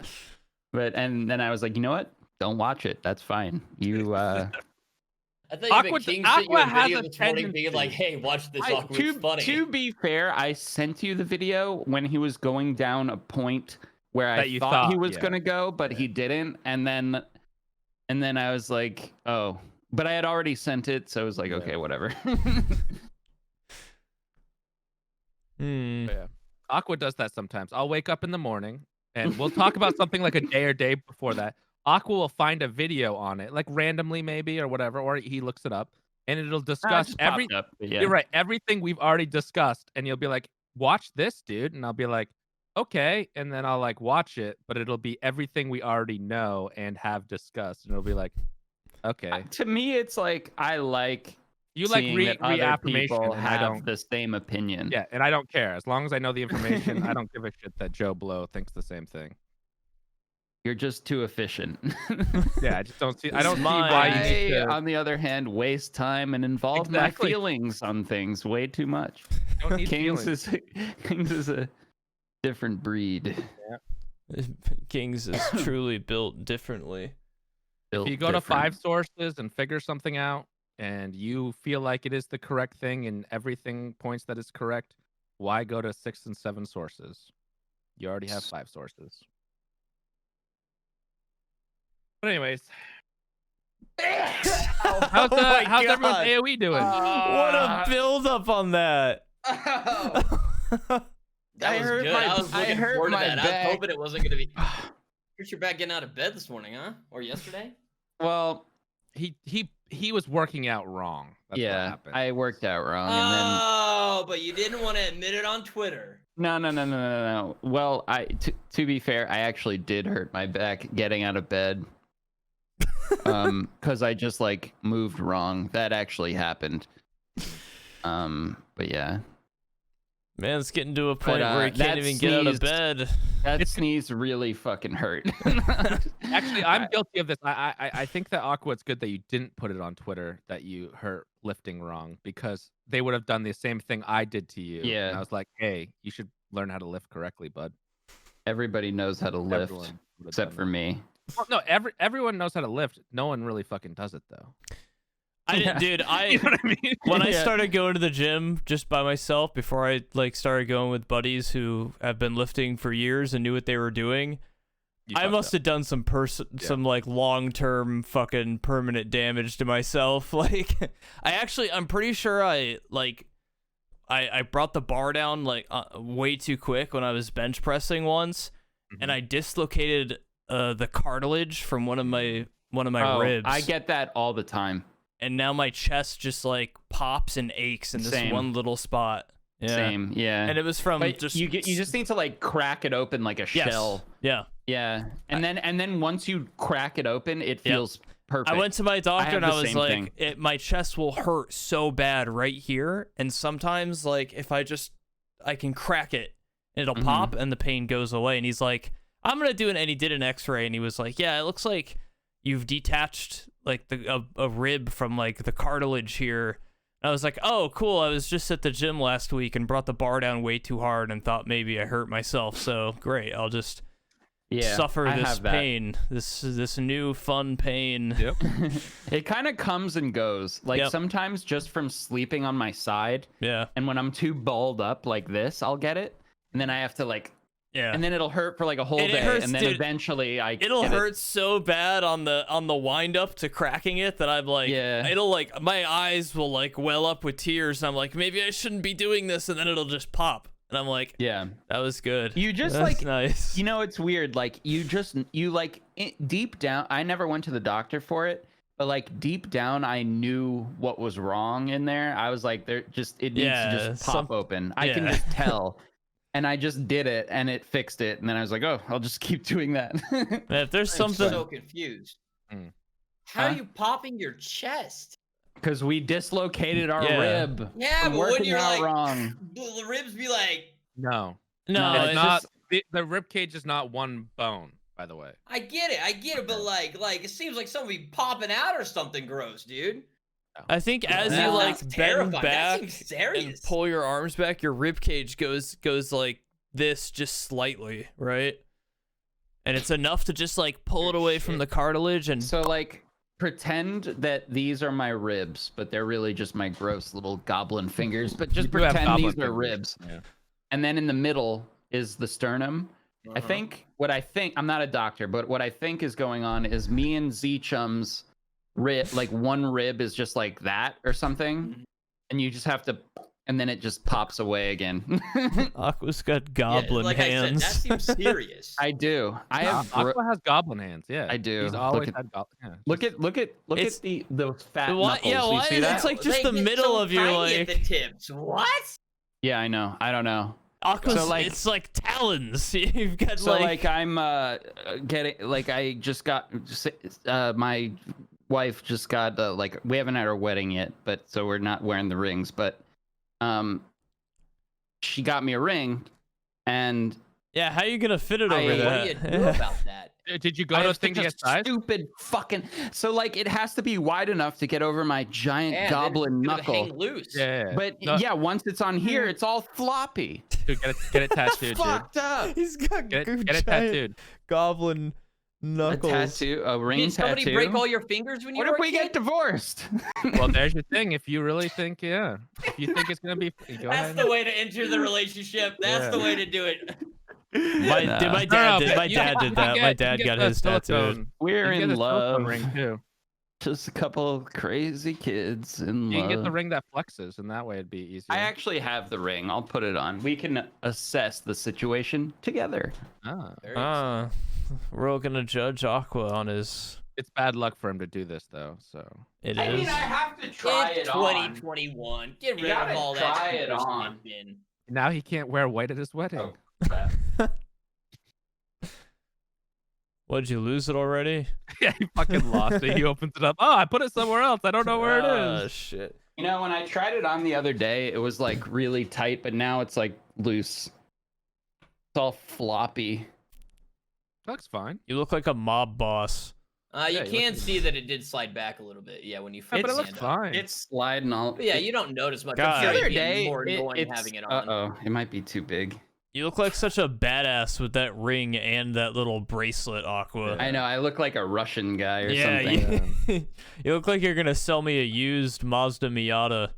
And then I was like, "You know what? Don't watch it. That's fine. You I thought Aqua- you King sent you Aqua a has video a this morning being tendency- like, "Hey, watch this. Aqua. It's funny." to be fair, I sent you the video when he was going down a point where I That you thought he thought, was yeah. gonna go, but he didn't. And then I was like, "Oh," but I had already sent it, so I was like, Yeah. "Okay, whatever." Hmm. Yeah. Aqua does that sometimes. I'll wake up in the morning and we'll talk about something like a day before that. Aqua will find a video on it, like randomly maybe or whatever, or he looks it up and it'll It discuss just popped every up, but yeah. You're right. Everything we've already discussed, and you'll be like, "Watch this, dude," and I'll be like, "Okay," and then I'll like watch it, but it'll be everything we already know and have discussed, and it'll be like, "Okay." To me, it's like I like You like seeing that other reaffirmation, people and I have don't. the same opinion. Yeah, and I don't care as long as I know the information. I don't give a shit that Joe Blow thinks the same thing. You're just too efficient. Yeah, I just don't see. I don't see Mine. why you need I, to. on the other hand, waste time and involve Exactly. my feelings on things way too much. Don't need Kings feelings. Kings is a different breed. Kings is truly built differently. If you go to 5 sources and figure something out, and you feel like it is the correct thing, and everything points that it's correct, Why go to 6 and 7 sources? You already have 5 sources. But anyways, how's God. everyone's AOE doing? What a build up on that. That was good. I was looking forward to that. I was hoping it wasn't going to be. Hurt your back getting out of bed this morning, huh? Or yesterday? Well, he was working out wrong. That's what happened. I worked out wrong. Oh, but you didn't want to admit it on Twitter. No. Well, to be fair, I actually did hurt my back getting out of bed. Because I just like moved wrong. That actually happened. But yeah. Man, it's getting to a point where he can't even get out of bed. That sneeze really fucking hurt. Actually, I'm guilty of this. I think that Aqua, it's good that you didn't put it on Twitter that you hurt lifting wrong, because they would have done the same thing I did to you. Yeah. And I was like, hey, you should learn how to lift correctly, bud. Everybody knows how to lift, except for me. Well, no, everyone knows how to lift. No one really fucking does it though. I didn't, dude. You know what I mean? When I started going to the gym just by myself, before I like started going with buddies who have been lifting for years and knew what they were doing, I must have done some like long-term fucking permanent damage to myself. Like, I'm pretty sure I brought the bar down like way too quick when I was bench pressing once, and I dislocated the cartilage from one of my ribs. I get that all the time. And now my chest just like pops and aches in this one little spot. Yeah. Same, yeah. And it was from you just need to like crack it open like a shell. Yeah. Yeah. And then once you crack it open, it feels perfect. I went to my doctor and I was like, my chest will hurt so bad right here, and sometimes like if I can crack it, it'll pop and the pain goes away. And he's like, I'm gonna do it. And he did an X-ray and he was like, yeah, it looks like you've detached like a rib from like the cartilage here. And I was like, oh, cool. I was just at the gym last week and brought the bar down way too hard and thought maybe I hurt myself. So great, I'll just suffer this pain, this new fun pain. Yep. It kind of comes and goes. Like sometimes just from sleeping on my side. Yeah. And when I'm too balled up like this, I'll get it, and then I have to like. Yeah. And then it'll hurt for like a whole day, and then eventually it'll hurt so bad on the wind up to cracking it that I'm like, it'll like my eyes will like well up with tears. And I'm like, maybe I shouldn't be doing this, and then it'll just pop, and I'm like, that was good. You just That's like nice. You know, it's weird. Like you like deep down. I never went to the doctor for it, but like deep down, I knew what was wrong in there. I was like, it needs to just pop open. I can just tell. And I just did it, and it fixed it. And then I was like, "Oh, I'll just keep doing that." If there's something, I'm so confused. How are you popping your chest? Because we dislocated our rib. Yeah, but when you're like, wrong, the ribs be like, no, it's not. The rib cage is not one bone, by the way. I get it, but like it seems like somebody popping out or something gross, dude. I think as you like bend back and pull pull your arms back, your rib cage goes like this just slightly, right? And it's enough to just like pull it away from the cartilage. And so like pretend that these are my ribs, but they're really just my gross little goblin fingers. But just pretend these are ribs. Yeah. And then in the middle is the sternum. I think I'm not a doctor, but what I think is going on is me and ZChum's rib, like one rib is just like that or something, and you just have to, and then it just pops away again. Aqua's got goblin hands. I said, that seems serious. I do. Aqua has goblin hands. Yeah, I do. He's always had goblin hands. Look at those fat knuckles. Yeah, you see that? It's like just the middle of your like at the tips. What? Yeah, I know. I don't know. Aqua's, so like, it's like talons. You've got so like I'm getting like I just got my wife just got like we haven't had our wedding yet, but so we're not wearing the rings, but she got me a ring, and how are you gonna fit it over that? What do you do about that? Did you go to a thing to get size? Stupid fucking. So like it has to be wide enough to get over my giant goblin knuckle. Hang loose. Yeah. But once it's on here, it's all floppy. Dude, get it tattooed, dude. Fucked up. He's got get it tattooed. Goblin Knuckles. A tattoo, a ring Did somebody tattoo. break all your fingers when you What were if a we kid? get divorced? Well, there's your thing. If you really think, if you think it's gonna be, go That's ahead. the way to enter the relationship. That's the way to do it. My dad No, did but my you dad can did that. My you dad can got get his the tattooed. silicone- We're you can in get a silicone love. ring too. Just a couple of crazy kids in You love. can get the ring that flexes, and that way it'd be easier. I actually have the ring. I'll put it on. We can assess the situation together. Ah. We're all gonna judge Aqua on his. It's bad luck for him to do this though. So It I mean, is. I have to try It's it on. 2021. Get You rid of gotta all that. try it stupid on. stuff in. now he can't wear white at his wedding. Oh, crap. What, did you lose it already? Yeah, he fucking lost it. He opens it up. Oh, I put it somewhere else. I don't know where it is. Shit. You know, when I tried it on the other day, it was like really tight, but now it's like loose. It's all floppy. Looks fine. You look like a mob boss. You Yeah, you can look- see that it did slide back a little bit. Yeah, when you Yeah, but it stand looks up. fine. It's sliding all. But yeah, you don't notice much. God. I'm The sure other it'd be day, more annoying it's having it on. oh, it might be too big. You look like such a badass with that ring and that little bracelet, Aqua. I know. I look like a Russian guy or Yeah, something. you look like you're gonna sell me a used Mazda Miata.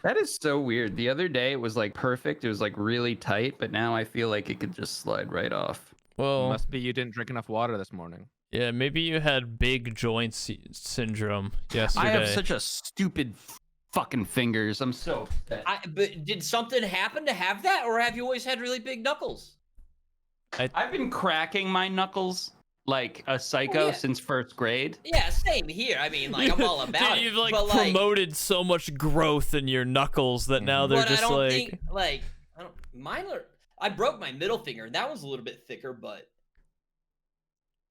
That is so weird. The other day it was like perfect. It was like really tight, but now I feel like it could just slide right off. Well, Must be you didn't drink enough water this morning. yeah, maybe you had big joints syndrome yesterday. I have such a stupid fucking fingers. I'm so upset. But did something happen to have that, or have you always had really big knuckles? I've been cracking my knuckles like a psycho yeah. since first grade. Yeah, same here. I mean, like I'm all about Dude, it. you've like but, promoted so much growth in your knuckles that now they're but just I don't like. think like mine are. I broke my middle finger, and that was a little bit thicker, but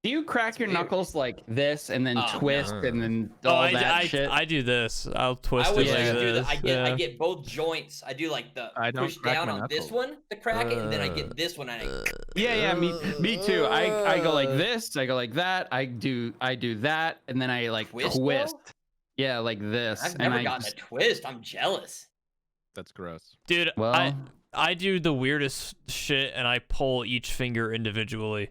Do you crack your weird. knuckles like this and then Oh, twist no. and then Oh, all that shit? I do this. I'll twist I it wish like I could do this. that. yeah. I get both joints. I do like the I don't push crack down my on this knuckles. one to crack it, and then I get this one and I Yeah, me too. I go like this, I go like that, I do that, and then I like Twist, twist. though? Yeah, like this. I've and never I gotten just- a twist. I'm jealous. That's gross. Dude, Well, I do the weirdest shit and I pull each finger individually.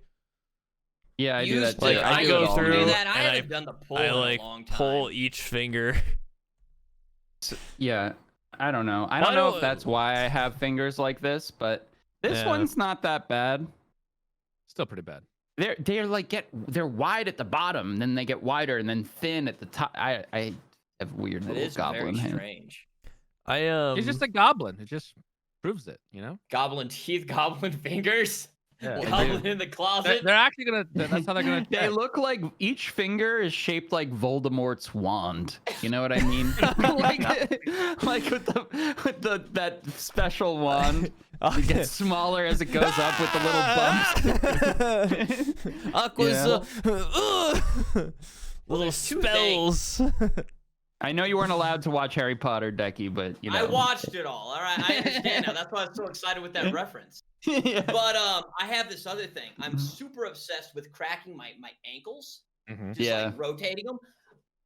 yeah, I do that Used too. to. Like, I I do go it all, through do man. that. I and haven't done the pull I in like a long time. pull each finger. Yeah, I don't know. I Why don't know don't- if that's why I have fingers like this, but this Yeah. one's not that bad. Still pretty bad. They're like they're wide at the bottom, then they get wider and then thin at the top. I have weird That little is goblin very hands. strange. I He's just a goblin. It just proves it, you know? Goblin teeth, goblin fingers. Yeah. Goblin in the closet. They're actually gonna. That's how they're gonna. They check. look like each finger is shaped like Voldemort's wand. You know what I mean? like with the that special wand. It gets smaller as it goes up with the little bumps. Aqua's little there's two spells. I know you weren't allowed to watch Harry Potter, Decky, but you know. I watched it all. All right, I understand now. That's why I was so excited with that reference. Yeah. But I have this other thing. I'm super obsessed with cracking my ankles. Mhm. Just Yeah. like rotating them.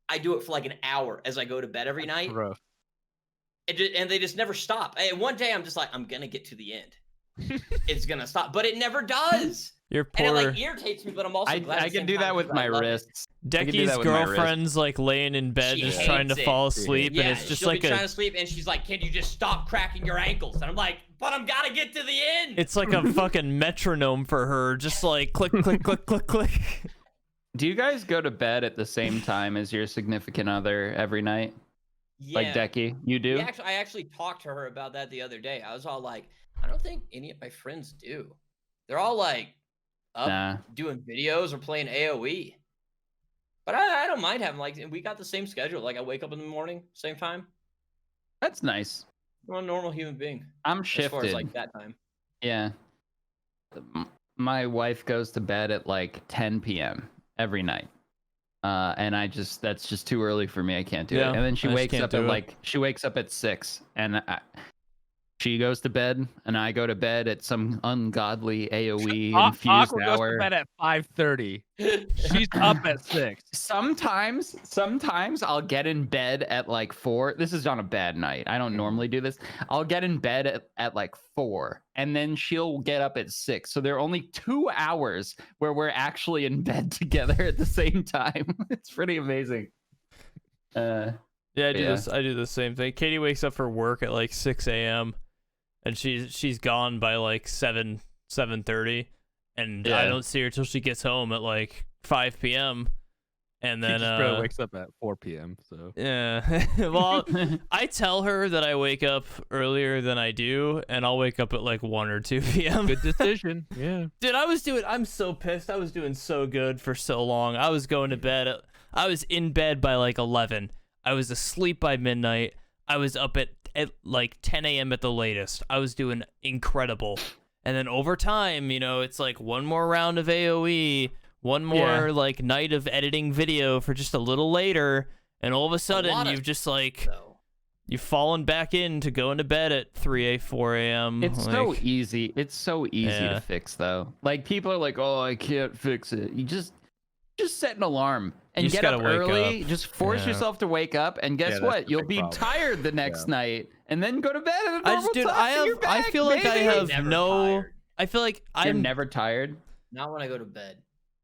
I do it for like an hour as I go to bed every night, Gross. and they just never stop. And one day I'm just like, I'm gonna get to the end. It's gonna stop, but it never does. Your And it poor like irritates me, but I'm also glad at I the can same do time that with because I my love it. wrists. I can do Decky's that with my wrist. girlfriend's like laying in bed She just trying to hates it. fall asleep, Yeah, and it's just she'll like be trying a to sleep, and she's like, "Can you just stop cracking your ankles?" And I'm like, "But I'm gotta get to the end." it's like a fucking metronome for her, just like click click click click click. Do you guys go to bed at the same time as your significant other every night? Like Decky, you do? Yeah, I actually talked to her about that the other day. I was all like, I don't think any of my friends do. They're all like up Nah. doing videos or playing AOE. But I don't mind having like we got the same schedule. Like I wake up in the morning, same time. That's nice. I'm a normal human being. I'm As shifted. far as like that time. Yeah. My wife goes to bed at like 10 p.m. every night. And that's just too early for me. I can't do Yeah, it. And then she I just wakes can't up do at it. like she wakes up at 6, and She goes to bed, and I go to bed at some ungodly AOE infused Aqua goes hour. to bed at 5:30. She's up at 6. Sometimes I'll get in bed at like 4. This is on a bad night. I don't normally do this. I'll get in bed at like 4, and then she'll get up at 6. So there are only 2 hours where we're actually in bed together at the same time. It's pretty amazing. Yeah, I do this. I do the same thing. Katie wakes up for work at like 6 a.m. and she's gone by like 7:30, and I don't see her till she gets home at like 5 p.m. And then she just barely wakes up at 4 p.m. So yeah, well, I tell her that I wake up earlier than I do, and I'll wake up at like 1 or 2 p.m. Good decision. Yeah, dude, I'm so pissed. I was doing so good for so long. I was going to bed. I was in bed by like 11. I was asleep by midnight. I was up at like 10 a.m. at the latest. I was doing incredible. And then over time, it's like one more round of AoE, one more like night of editing video for just a little later, and all of a sudden you've just like you've fallen back into going to bed at 3 4 a.m. It's so easy. It's so easy to fix though. Like people are like, "Oh, I can't fix it." You just set an alarm and get up early. Just force yourself to wake up, and guess what? You'll be tired the next night, and then go to bed at a normal time. I feel like I have tired. I feel like I'm never tired. Not when I go to bed.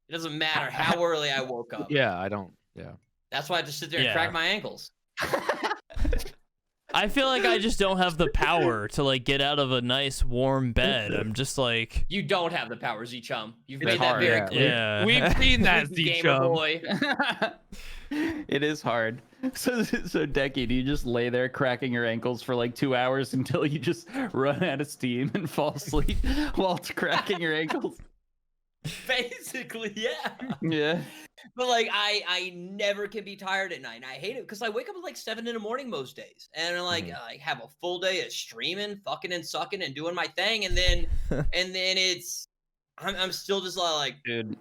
It doesn't matter how early I woke up. Yeah, I don't. Yeah. That's why I just sit there and crack my ankles. I feel like I just don't have the power to like get out of a nice warm bed. I'm just like, you don't have the power, ZChum. You've It's made that hard, very clear. yeah. We've seen that, Gamer ZChum. boy. It is hard. So Decky, do you just lay there cracking your ankles for like 2 hours until you just run out of steam and fall asleep while cracking your ankles? Basically, yeah. Yeah. But like I never can be tired at night. And I hate it because I wake up at like 7 in the morning most days. And like I have a full day of streaming, fucking and sucking and doing my thing, and then it's I'm still just like Dude,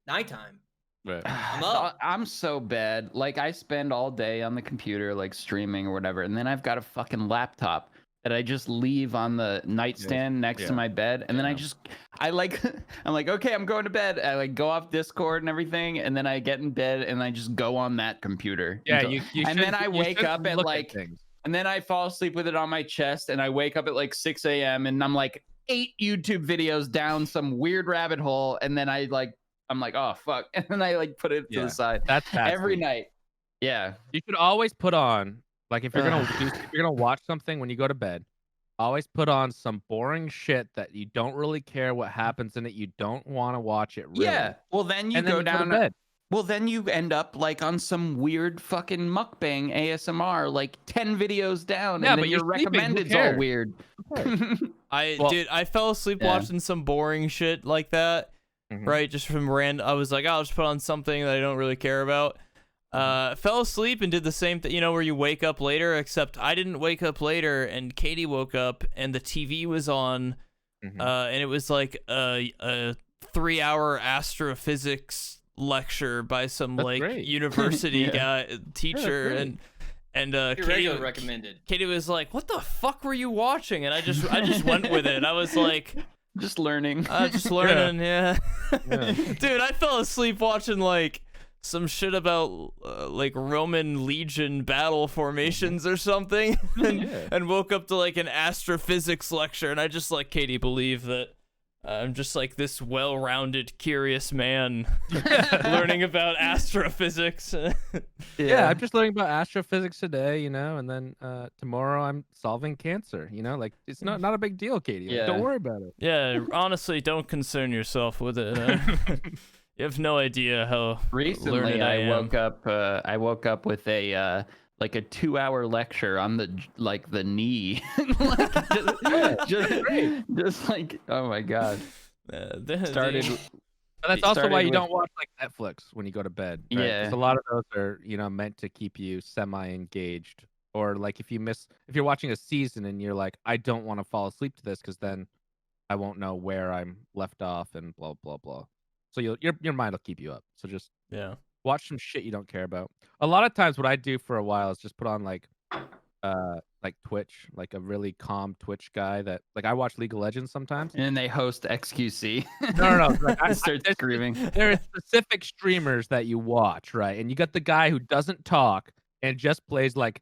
nighttime. Right. I'm up. I'm so bad. Like I spend all day on the computer, like streaming or whatever, and then I've got a fucking laptop that I just leave on the nightstand next to my bed, and then I'm like, okay, I'm going to bed. I like go off Discord and everything, and then I get in bed and I just go on that computer. Yeah, until, you and then I you wake should up at look like, things. and then I fall asleep with it on my chest, and I wake up at like 6 a.m. and I'm like 8 YouTube videos down some weird rabbit hole, and then I'm like, oh fuck, and then I like put it to the side. That's every night. Yeah. You should always put on, like, if you're gonna watch something when you go to bed, always put on some boring shit that you don't really care what happens in it. You don't want to watch it. Really. Yeah. Well, then you go down. To bed. Well, then you end up like on some weird fucking mukbang ASMR, like 10 videos down, Yeah, and but then your recommended's all weird. dude, I fell asleep watching some boring shit like that. Right, just from random. I was like, I'll just put on something that I don't really care about. Fell asleep and did the same thing, where you wake up later, except I didn't wake up later, and Katie woke up and the TV was on, and it was like a 3-hour astrophysics lecture by some university guy teacher, and Katie recommended. Katie was like, "What the fuck were you watching?" And I just went with it. I was like, just learning. Yeah. Dude, I fell asleep watching like some shit about like Roman legion battle formations or something, and woke up to like an astrophysics lecture, and I just like, Katie, believe that I'm just like this well-rounded, curious man learning about astrophysics. Yeah, I'm just learning about astrophysics today, and then tomorrow I'm solving cancer. Like it's not a big deal, Katie. Like, don't worry about it. Yeah, honestly, don't concern yourself with it. You have no idea how recently learned I am. I woke up with a like a 2-hour lecture on the knee. Like, just like, oh my god. But that's also why you don't watch like Netflix when you go to bed. Right? Yeah, 'cause a lot of those are meant to keep you semi-engaged, or like if you're watching a season and you're like, I don't want to fall asleep to this because then I won't know where I'm left off and blah blah blah. So your mind will keep you up. So just watch some shit you don't care about. A lot of times what I do for a while is just put on like like Twitch, like a really calm Twitch guy that like I watch League of Legends sometimes. And they host XQC. No. Like, I start screaming. There are specific streamers that you watch, right? And you got the guy who doesn't talk and just plays like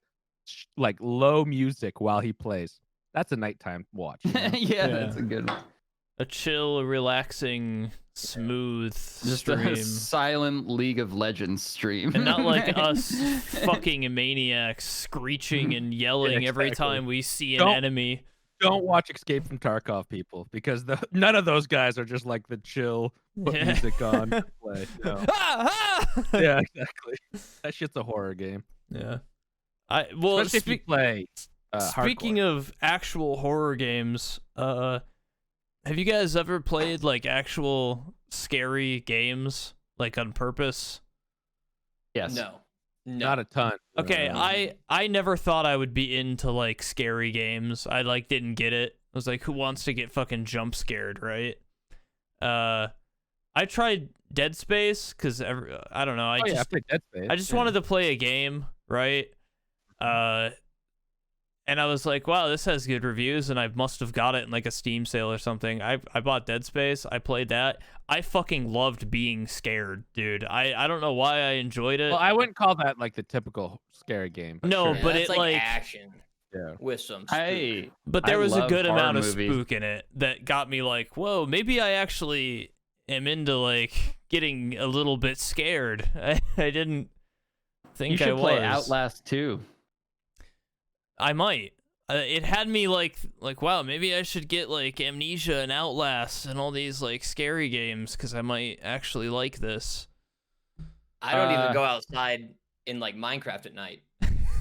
low music while he plays. That's a nighttime watch. You know? Yeah, that's a good one. A chill, relaxing, smooth Just stream. a silent League of Legends stream. And not like us fucking maniacs screeching and yelling every exactly. time we see an Don't- enemy. Don't watch Escape from Tarkov, people, because none of those guys are just like the chill, put Yeah. music on, play. No. Yeah, exactly. That shit's a horror game. Yeah. Especially if you play. Speaking of actual horror games, have you guys ever played like actual scary games, like on purpose? Yes. No. Not a ton. Okay, I never thought I would be into like scary games. I like didn't get it. I was like, who wants to get fucking jump scared, right? I tried Dead Space because I don't know. I played Dead Space. I just wanted to play a game, right? And I was like, wow, this has good reviews, and I must have got it in like a Steam sale or something. I bought Dead Space. I played that. I fucking loved being scared, dude. I don't know why I enjoyed it. Well, I wouldn't call that like the typical scary game. But No, sure. Yeah, but that's it like action Yeah. with some spook. But there I was a love good horror amount of movies. spook in it that got me like, whoa, maybe I actually am into like getting a little bit scared. I didn't think You should I was. play Outlast 2. I might. It had me like wow, maybe I should get like Amnesia and Outlast and all these like scary games because I might actually like this. I don't even go outside in like Minecraft at night.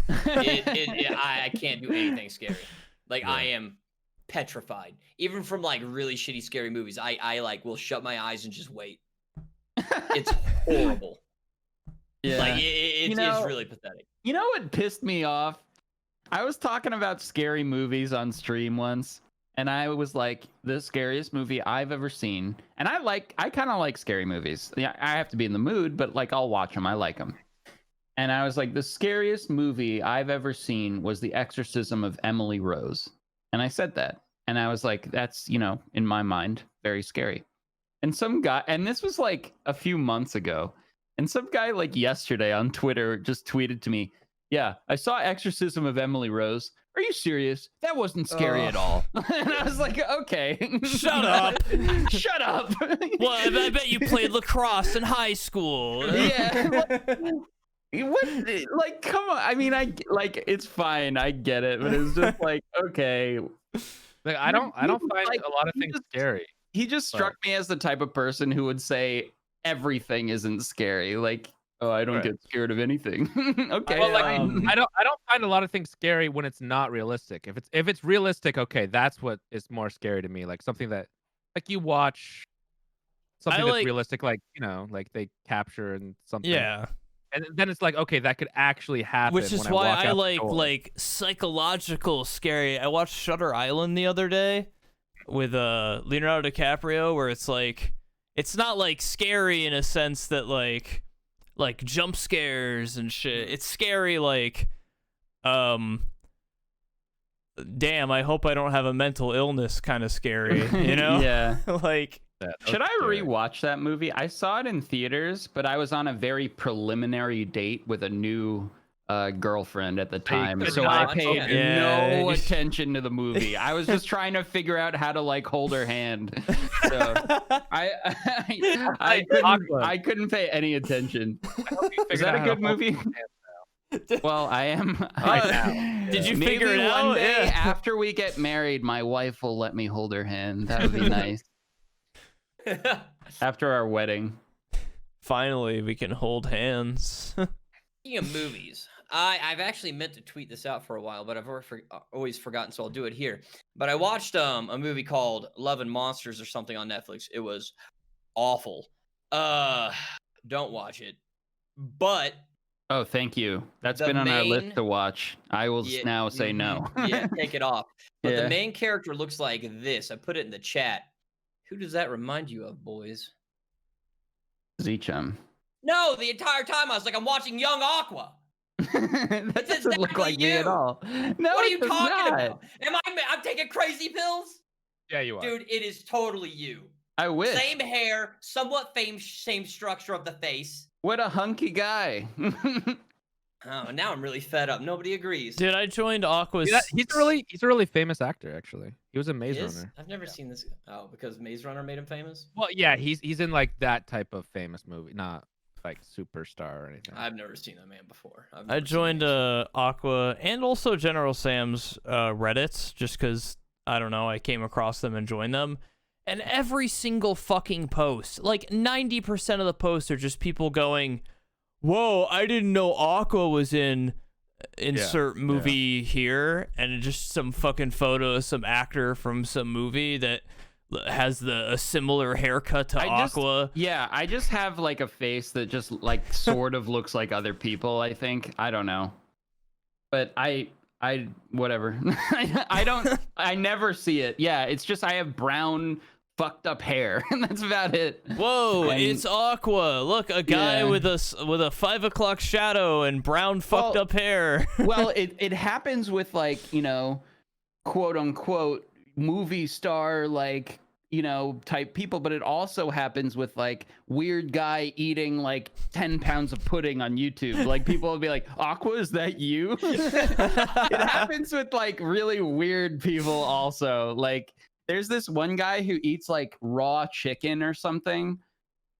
I can't do anything scary. Like I am petrified. Even from like really shitty scary movies, I like will shut my eyes and just wait. It's horrible. Yeah. Like it's really pathetic. You know what pissed me off? I was talking about scary movies on stream once, and I was like, the scariest movie I've ever seen. And I kind of like scary movies. Yeah, I have to be in the mood, but like I'll watch them. I like them. And I was like, the scariest movie I've ever seen was The Exorcism of Emily Rose. And I said that. And I was like, that's, in my mind, very scary. And some guy, and this was like a few months ago, and some guy like yesterday on Twitter just tweeted to me, yeah, I saw Exorcism of Emily Rose. Are you serious? That wasn't scary at all. And I was like, okay. Shut up. Shut up. Well, I bet you played lacrosse in high school. Yeah. What? Like, come on. I mean, it's fine. I get it, but it's just like, okay. Like, I don't find like, a lot of things scary. He just struck me as the type of person who would say everything isn't scary. Like, oh, I don't get scared of anything. Okay. Well, like, I don't find a lot of things scary when it's not realistic. If it's realistic, okay, that's what is more scary to me. Like something that like you watch something that's realistic, like like they capture and something. Yeah. And then it's like, okay, that could actually happen. Which is why I like psychological scary. I watched Shutter Island the other day with Leonardo DiCaprio, where it's like it's not like scary in a sense that like jump scares and shit. It's scary like damn, I hope I don't have a mental illness kind of scary, Yeah. Like should I rewatch that movie? I saw it in theaters, but I was on a very preliminary date with a new girlfriend at the time, so I paid no attention to the movie. I was just trying to figure out how to like hold her hand. So I couldn't pay any attention. Is that a good movie? Well, I am. Did you Maybe figure it out? One day after we get married, my wife will let me hold her hand. That would be nice. After our wedding. Finally, we can hold hands. Speaking of movies, I've actually meant to tweet this out for a while, but I've always forgotten, so I'll do it here. But I watched a movie called Love and Monsters or something on Netflix. It was awful. Don't watch it. But oh, thank you. That's been on our list to watch. I will now say no. Yeah, take it off. But the main character looks like this. I put it in the chat. Who does that remind you of, boys? ZChum. No, the entire time I was like, I'm watching Young Aqua. That doesn't look like me at all. No, What are you it does talking not. about? I'm taking crazy pills? Yeah, you are. Dude, it is totally you. I wish. Same hair, somewhat same structure of the face. What a hunky guy. Oh, now I'm really fed up. Nobody agrees. Dude, I joined Aqua's. Yeah, he's a really famous actor, actually. He was in Maze He is? Runner. I've never seen this. Oh, because Maze Runner made him famous? Well, yeah, he's in like that type of famous movie, not like superstar or anything. I've never seen that man before. I joined Aqua and also General Sam's Reddits just because, I don't know, I came across them and joined them. And every single fucking post, like 90% of the posts are just people going, whoa, I didn't know Aqua was in insert movie here, and just some fucking photo of some actor from some movie that has a similar haircut to Aqua. I just have like a face that just like sort of looks like other people, I think. I don't know. But I whatever. I never see it. Yeah, it's just I have brown fucked up hair, and that's about it. Whoa, it's Aqua. Look, a guy with a 5 o'clock shadow and brown fucked up hair. Well, it happens with like, quote unquote movie star like, type people, but it also happens with like weird guy eating like 10 pounds of pudding on YouTube. Like people will be like, Aqua, is that you? It happens with like really weird people also. Like there's this one guy who eats like raw chicken or something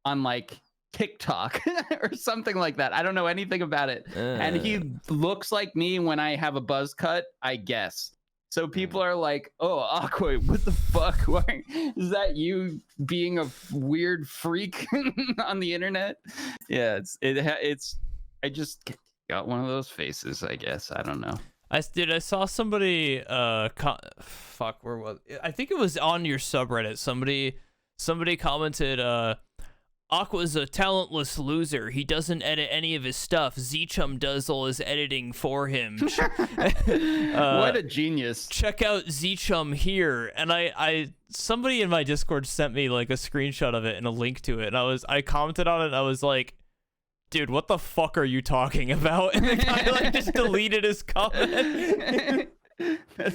on like TikTok or something like that. I don't know anything about it. And he looks like me when I have a buzz cut, I guess. So people are like, "Oh, Aqua, what the fuck? Why is that you being a weird freak on the internet?" Yeah, it's I just got one of those faces, I guess. I don't know. I saw somebody fuck, where was it? I think it was on your subreddit. Somebody commented Aqua's a talentless loser. He doesn't edit any of his stuff. ZChum does all his editing for him. What a genius. Check out ZChum here. And somebody in my Discord sent me like a screenshot of it and a link to it. And I commented on it and I was like, dude, what the fuck are you talking about? And the guy like just deleted his comment. That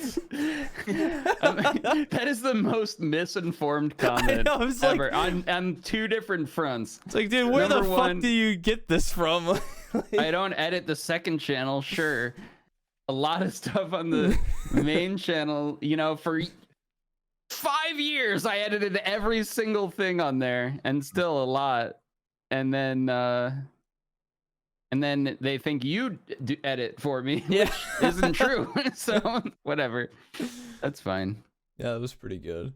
is the most misinformed comment ever on two different fronts. It's like, dude, where the fuck do you get this from? I don't edit the second channel, sure. A lot of stuff on the main channel, for 5 years I edited every single thing on there, and still a lot. And then they think you edit for me, which isn't true. So whatever, that's fine. Yeah, that was pretty good.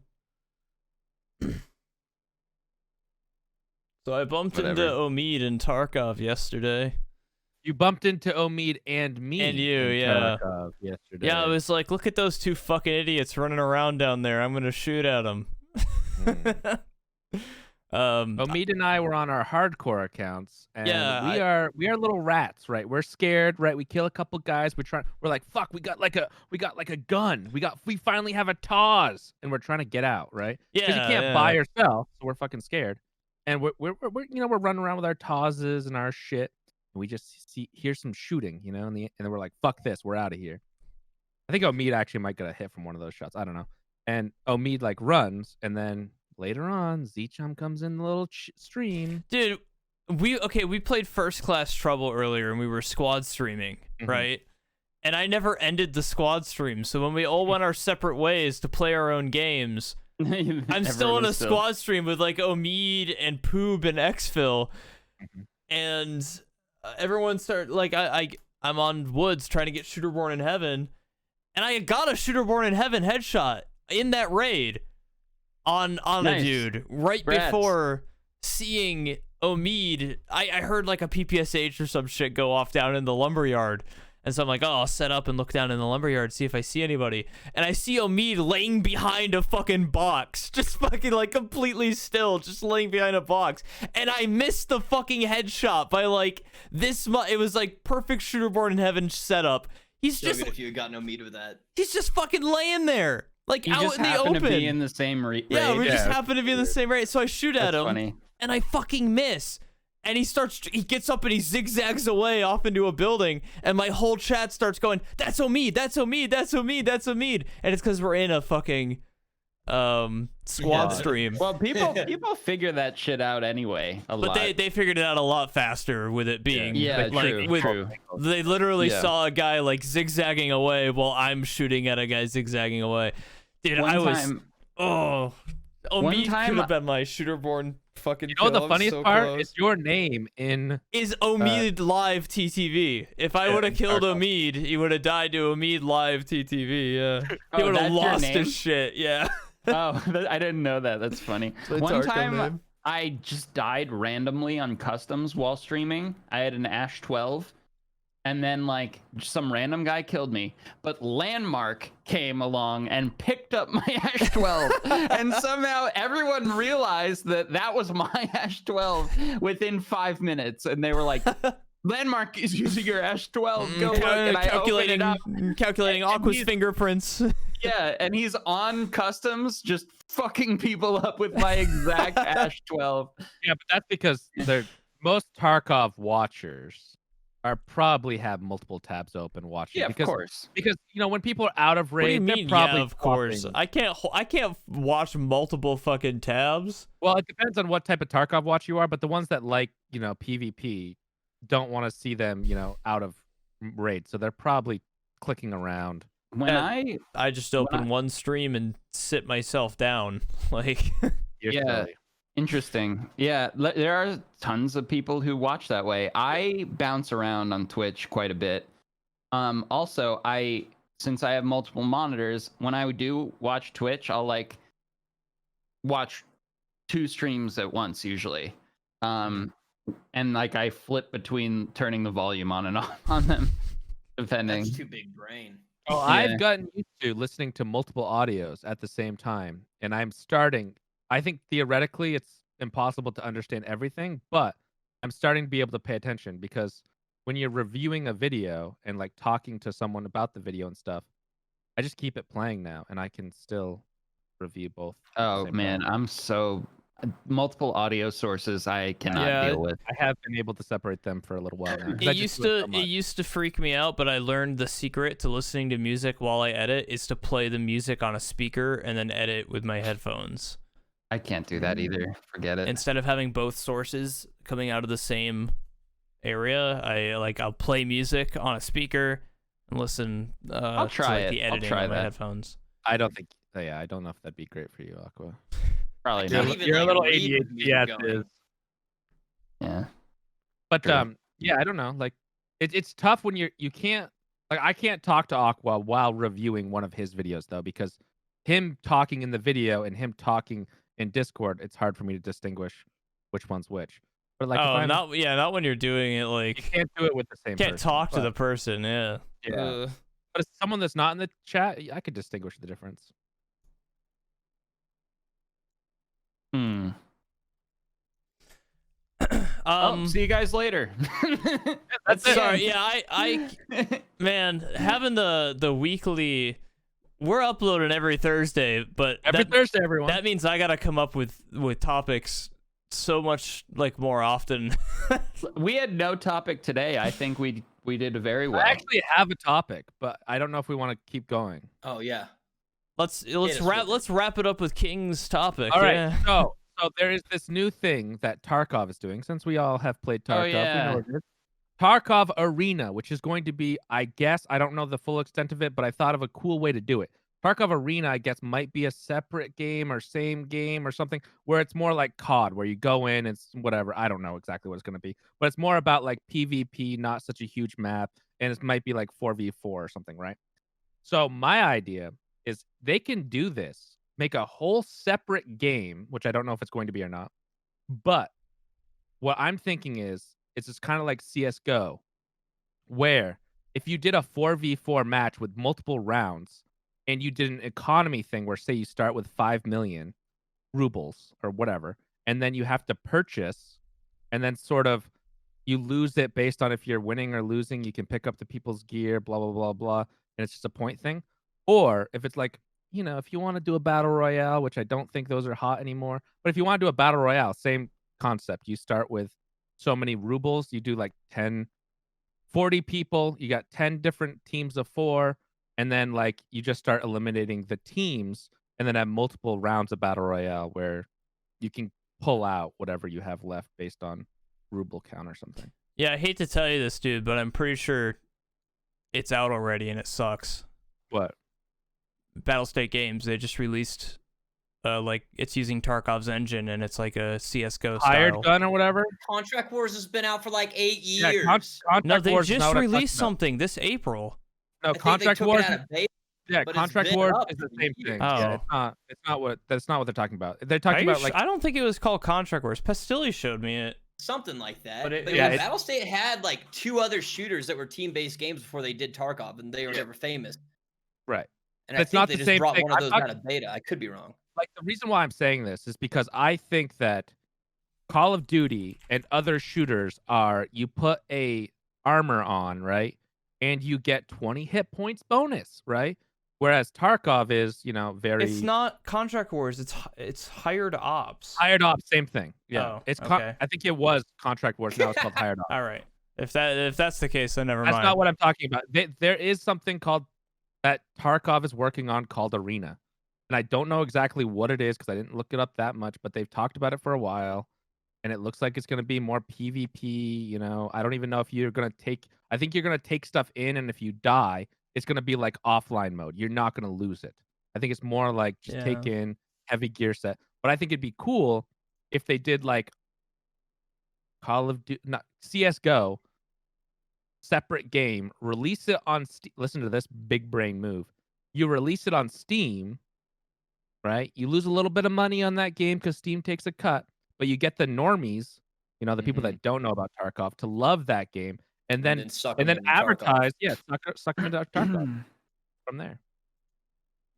So I bumped into Omid and Tarkov yesterday. You bumped into Omid and me. And you, yeah. Tarkov yesterday. Yeah, I was like, look at those two fucking idiots running around down there. I'm gonna shoot at them. Omid and I were on our hardcore accounts, and we are little rats, right? We're scared, right? We kill a couple guys. We're like, fuck, we got like a gun. We finally have a Taz, and we're trying to get out, right? Yeah, because you can't buy yourself, so we're fucking scared. And we're running around with our Tazes and our shit, and we just hear some shooting, and then we're like, fuck this, we're out of here. I think Omid actually might get a hit from one of those shots. I don't know. And Omid like runs, and then later on, ZChum comes in the little stream. Dude, we played First Class Trouble earlier, and we were squad streaming, right? And I never ended the squad stream, so when we all went our separate ways to play our own games, I'm still in a squad stream with like Omid and Poob and Xfil, and everyone started like I'm on Woods trying to get Shooterborn in Heaven, and I got a Shooterborn in Heaven headshot in that raid. On a dude right before seeing Omid. I heard like a PPSH or some shit go off down in the lumberyard, and so I'm like, oh, I'll set up and look down in the lumberyard, see if I see anybody, and I see Omid laying behind a fucking box, just fucking like completely still, just laying behind a box, and I missed the fucking headshot by like this much. It was like perfect Shooterborn in Heaven setup. He's so just good if you had gotten Omid with that. He's just fucking laying there. Like you out just in the happen open. To be in the same raid. Yeah, we just happen to be in the same raid. So I shoot at him, funny. and I fucking miss. And he gets up and he zigzags away off into a building, and my whole chat starts going, "That's Omid, that's Omid, that's Omid, that's Omid," and it's because we're in a fucking squad stream. Well, people figure that shit out anyway a lot. But they figured it out a lot faster with it being true. They literally saw a guy like zigzagging away while I'm shooting at a guy zigzagging away. Dude, Omid could have been my shooterborn fucking. You know kill. the funniest part is your name is Omid live TTV. If I would have killed Omid, he would have died to Omid live TTV. Yeah, he would have lost his shit. Yeah. Oh, I didn't know that. That's funny. One time, I just died randomly on customs while streaming. I had an Ash 12, and then like some random guy killed me. But Landmark came along and picked up my Ash 12, and somehow everyone realized that was my Ash 12 within 5 minutes, and they were like, "Landmark is using your Ash 12. Go look." And I opened it up. Calculating Aqua's fingerprints. Yeah, and he's on customs, just fucking people up with my exact Ash 12. Yeah, but that's because most Tarkov watchers probably have multiple tabs open watching. Yeah, of course. Because when people are out of raid, they're probably of course. I can't watch multiple fucking tabs. Well, it depends on what type of Tarkov watch you are, but the ones that like PvP don't want to see them out of raid, so they're probably clicking around. When I just open one stream and sit myself down, like. Interesting. Yeah, there are tons of people who watch that way. I bounce around on Twitch quite a bit. Also, since I have multiple monitors, when I do watch Twitch, I'll like watch 2 streams at once usually. And like I flip between turning the volume on and off on them, depending. That's too big brain. Oh, yeah. I've gotten used to listening to multiple audios at the same time, and I think theoretically it's impossible to understand everything, but I'm starting to be able to pay attention, because when you're reviewing a video and like talking to someone about the video and stuff, I just keep it playing now, and I can still review both. Oh man, I'm so multiple audio sources I cannot deal with. I have been able to separate them for a little while now. It used to freak me out, but I learned the secret to listening to music while I edit is to play the music on a speaker and then edit with my headphones. I can't do that either. Forget it. Instead of having both sources coming out of the same area, I'll play music on a speaker and listen I'll try to the editing on my headphones. I don't know if that'd be great for you, Aqua. Probably not. You're a little ADHD. Yeah, it is. Yeah. But yeah, I don't know. Like it's tough when you can't, like, I can't talk to Aqua while reviewing one of his videos though, because him talking in the video and him talking in Discord, it's hard for me to distinguish which one's which. But like, not when you're doing it like you can't do it with the same. Can't talk to the person. Yeah. Yeah. But as someone that's not in the chat, I could distinguish the difference. See you guys later. That's it. Sorry, yeah, I man, having the weekly, we're uploading every Thursday, but every Thursday, everyone. That means I gotta come up with topics so much like more often. We had no topic today. I think we did very well. I actually have a topic, but I don't know if we want to keep going. Oh yeah. Let's wrap it up with King's topic. All right. So there is this new thing that Tarkov is doing. Since we all have played Tarkov, we know it is. Tarkov Arena, which is going to be, I guess, I don't know the full extent of it, but I thought of a cool way to do it. Tarkov Arena, I guess, might be a separate game or same game or something, where it's more like COD, where you go in and whatever. I don't know exactly what it's going to be, but it's more about like PvP, not such a huge map, and it might be like 4v4 or something, right? So my idea is they can do this, make a whole separate game, which I don't know if it's going to be or not, but what I'm thinking is it's just kind of like CSGO, where if you did a 4v4 match with multiple rounds, and you did an economy thing where, say, you start with 5 million rubles or whatever, and then you have to purchase, and then sort of you lose it based on if you're winning or losing. You can pick up the people's gear, blah, blah, blah, blah, and it's just a point thing. Or if it's like, if you want to do a battle royale, which I don't think those are hot anymore, but if you want to do a battle royale, same concept. You start with so many rubles. You do like 40 people. You got 10 different teams of 4, and then like you just start eliminating the teams, and then have multiple rounds of battle royale where you can pull out whatever you have left based on ruble count or something. Yeah, I hate to tell you this, dude, but I'm pretty sure it's out already and it sucks. What? Battlestate Games, they just released like it's using Tarkov's engine and it's like a CS:GO Hired style. gun or whatever. Contract Wars has been out for like 8 Yeah, years. Contract No, they Wars is just not what I'm talking released about. something this April. No, I think Contract they took Wars. it out of beta, Yeah, but it's Contract been Wars up is the for same years. thing. Oh. Yeah, it's not what that's not what they're talking about. They're Are talking you about like I don't think it was called Contract Wars. Pastilli showed me it. Something like that. But But, it- yeah, yeah, it- Battlestate had like 2 other shooters that were team-based games before they did Tarkov, and they were never famous. right. And It's I think not they the just same brought thing. one of I'm those talking- out of beta. I could be wrong. Like the reason why I'm saying this is because I think that Call of Duty and other shooters are you put a armor on, right? And you get 20 hit points bonus, right? Whereas Tarkov is, very It's not Contract Wars. It's Hired Ops. Hired Ops, same thing. Yeah. Oh, It's okay. I think it was Contract Wars, now it's called Hired Ops. All right. If that's the case, then never That's mind. not what I'm talking about. There is something called that Tarkov is working on called Arena. And I don't know exactly what it is because I didn't look it up that much, but they've talked about it for a while. And it looks like it's going to be more PvP. I don't even know if you're going to I think you're going to take stuff in, and if you die, it's going to be like offline mode. You're not going to lose it. I think it's more like just take in heavy gear set. But I think it'd be cool if they did like Call of Duty, not CS:GO, separate game, release it on listen to this big brain move. You release it on Steam, right? You lose a little bit of money on that game because Steam takes a cut, but you get the normies, the people that don't know about Tarkov, to love that game, and then suck 'em into Tarkov. advertise, suck them into Tarkov from there.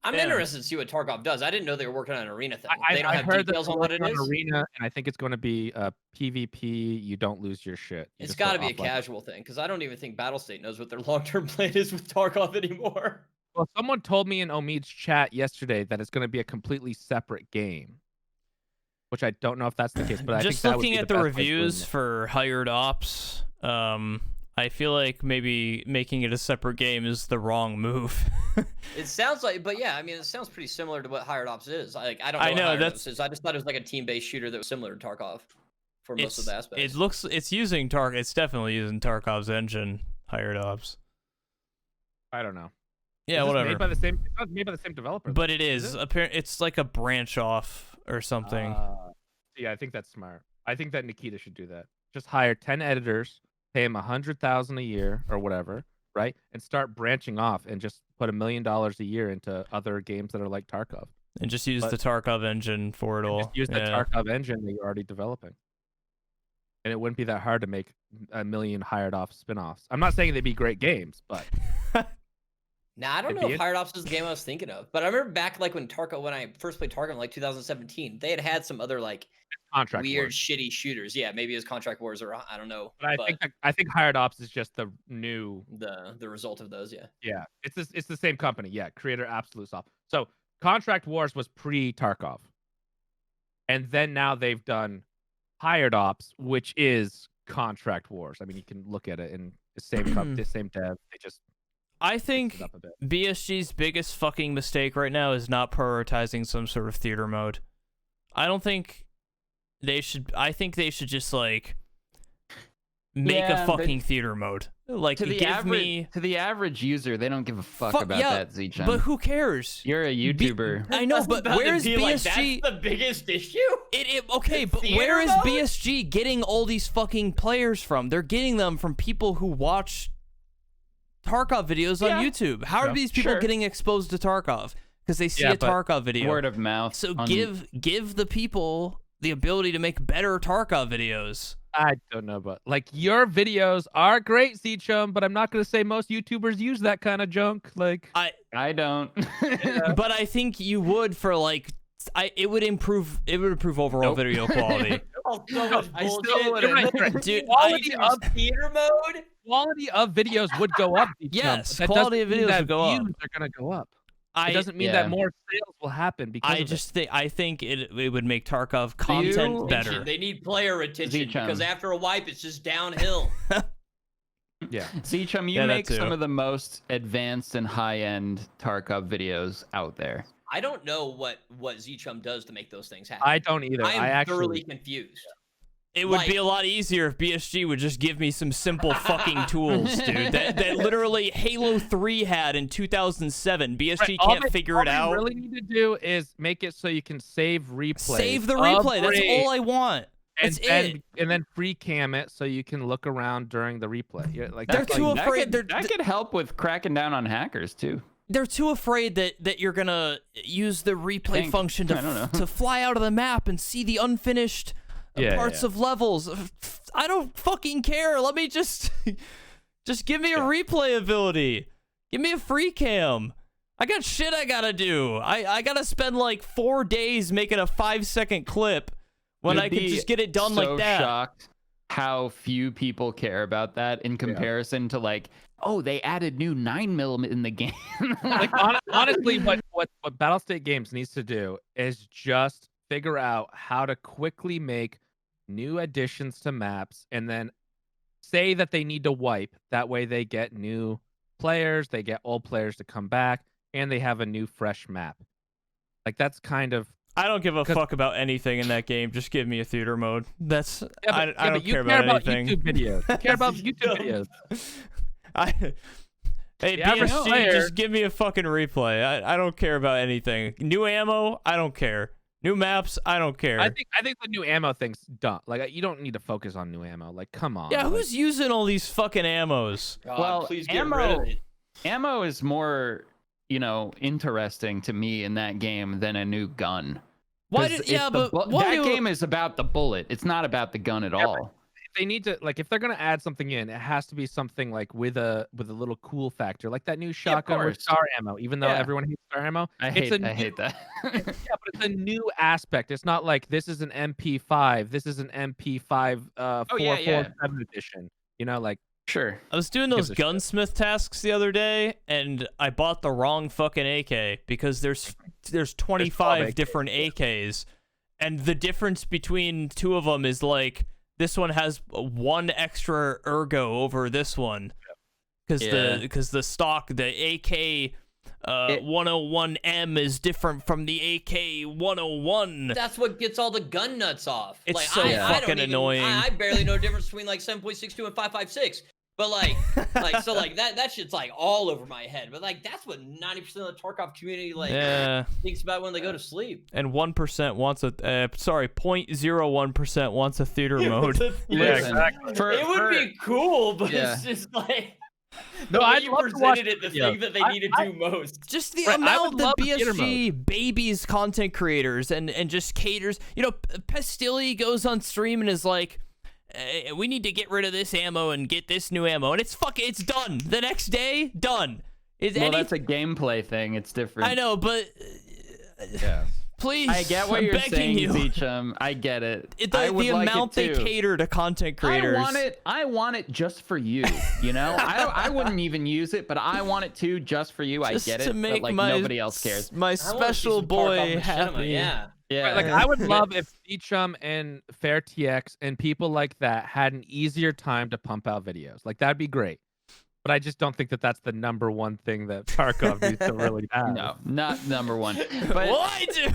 I'm Yeah. interested to see what Tarkov does. I didn't know they were working on an arena thing. I They don't have heard details that on what it they're working is. on Arena, and I think it's going to be a PvP. You don't lose your shit. You It's just go got to be a offline. casual thing because I don't even think Battlestate knows what their long-term plan is with Tarkov anymore. Well, someone told me in Omid's chat yesterday that it's going to be a completely separate game, which I don't know if that's the case. But I think Just that would looking be at the the best way to reviews win it. for Hired Ops, I feel like maybe making it a separate game is the wrong move. It sounds like, but yeah, I mean, it sounds pretty similar to what Hired Ops is. I don't know, I what know, Hired that's- Ops is. I just thought it was like a team-based shooter that was similar to Tarkov for most of the aspects. It's using It's definitely using Tarkov's engine. Hired Ops. I don't know. Yeah, Is this whatever. Made by the same. It's not made by the same developer. But it is. It's like a branch off or something. Yeah, I think that's smart. I think that Nikita should do that. Just hire 10 editors, pay him $100,000 a year or whatever, right? And start branching off and just put $1 million a year into other games that are like Tarkov. And just use but- the Tarkov engine for it And all. just use the Tarkov engine that you're already developing. And it wouldn't be that hard to make a million hired off spin-offs. I'm not saying they'd be great games, but Nah, I don't It'd know be if Hired Ops is the game I was thinking of, but I remember back like when I first played Tarkov in like 2017, they had some other like Contract weird, Wars. shitty shooters. Yeah, maybe it was Contract Wars or I don't know. But I think hired ops is just the new. the result of those, yeah. Yeah, it's the same company. Yeah, creator Absolute Soft. So Contract Wars was pre-Tarkov, and then now they've done Hired Ops, which is Contract Wars. I mean, you can look at it in the same the same dev. They just I mixed think it up a bit. BSG's biggest fucking mistake right now is not prioritizing some sort of theater mode. I don't think they should. I think they should just like make Yeah, a but fucking theater mode. Like To the give average user, they don't give a fuck Fuck, about yeah, that, ZChum. but who cares? You're a YouTuber. I know, was but about to where's be like, BSG? that's the biggest issue? Okay, but Theater where is mode? BSG getting all these fucking players from? They're getting them from people who watch Tarkov videos on Yeah. YouTube. How are Yeah. these people Sure. getting exposed to Tarkov? Because they see Yeah, a but Tarkov video. Word of mouth. So on- give the people the ability to make better Tarkov videos. I don't know, but like your videos are great, ZChum, but I'm not gonna say most YouTubers use that kind of junk. Like I don't. But I think you would for like it would improve overall Nope. video quality. Oh, so much I still bullshit. wouldn't. You're right. Dude, Quality I- of Theater mode? quality of videos would go up. ZChum, Yes, but that quality doesn't of mean videos that would go up. views are gonna go up. It doesn't mean that more sales will happen because I think it would make Tarkov content better. They need player retention because after a wipe, it's just downhill. Yeah. ZChum, you make some of the most advanced and high-end Tarkov videos out there. I don't know what ZChum does to make those things happen. I don't either. I am thoroughly confused. It would be a lot easier if BSG would just give me some simple fucking tools, dude. That literally Halo 3 had in 2007. BSG can't figure it out. All you really need to do is make it so you can save replay. Save the replay. That's all I want. That's it. And then free cam it so you can look around during the replay. Like they're too afraid. That could help with cracking down on hackers too. They're too afraid that you're gonna use the replay function to fly out of the map and see the unfinished parts of levels. I don't fucking care. Let me just give me a replay ability. Give me a free cam. I got shit I gotta do. I gotta spend like 4 days making a 5-second clip when I could just get it done like that. Shocked how few people care about that in comparison to like, oh, they added new 9mm in the game. Like honestly, what Battlestate Games needs to do is just figure out how to quickly make new additions to maps and then say that they need to wipe. That way they get new players, they get old players to come back, and they have a new fresh map. Like that's kind of... I don't give a fuck about anything in that game. Just give me a theater mode. That's... I don't care about anything. YouTube videos. You care about YouTube videos. Hey, BSG, just give me a fucking replay. I don't care about anything. New ammo, I don't care. New maps, I don't care. I think the new ammo thing's dumb. Like you don't need to focus on new ammo. Like come on. Yeah, who's using all these fucking ammos? God, well, please get rid of it. Ammo is more, interesting to me in that game than a new gun. That game is about the bullet. It's not about the gun at all. They need to, like, if they're gonna add something in, it has to be something like with a little cool factor, like that new shotgun with star ammo. Even though everyone hates star ammo, I hate that. Yeah, but it's a new aspect. It's not like this is an MP5. This is an MP5 447 edition. Like sure. I was doing those gunsmith tasks the other day, and I bought the wrong fucking AK because there's 25 different AKs, and the difference between two of them is like. This one has one extra ergo over this one, because the stock, the AK 101M is different from the AK 101. That's what gets all the gun nuts off. It's like, so fucking annoying. I barely know the difference between like 7.62 and 5.56. But that shit's like all over my head. But like that's what 90% of the Tarkov community thinks about when they go to sleep. And 1% wants 0.01% wants a theater mode. Exactly. It would be cool, but it's just like. No, I presented it the thing that they need to do most. Just the amount that BSG babies content creators and just caters. Pestilli goes on stream and is like, we need to get rid of this ammo and get this new ammo, and it's done. The next day, done. That's a gameplay thing. It's different. I know, but please, I get what you're saying, ZChum. I get it. The amount they cater to content creators. I want it just for you. I wouldn't even use it, but I want it too, just for you. Just I get to it, make but nobody else cares. My special boy happy. Yeah. Yeah. Like I would love if ZChum and FairTX and people like that had an easier time to pump out videos. Like that'd be great. But I just don't think that that's the number one thing that Tarkov needs to really have. No, not number one. But why do?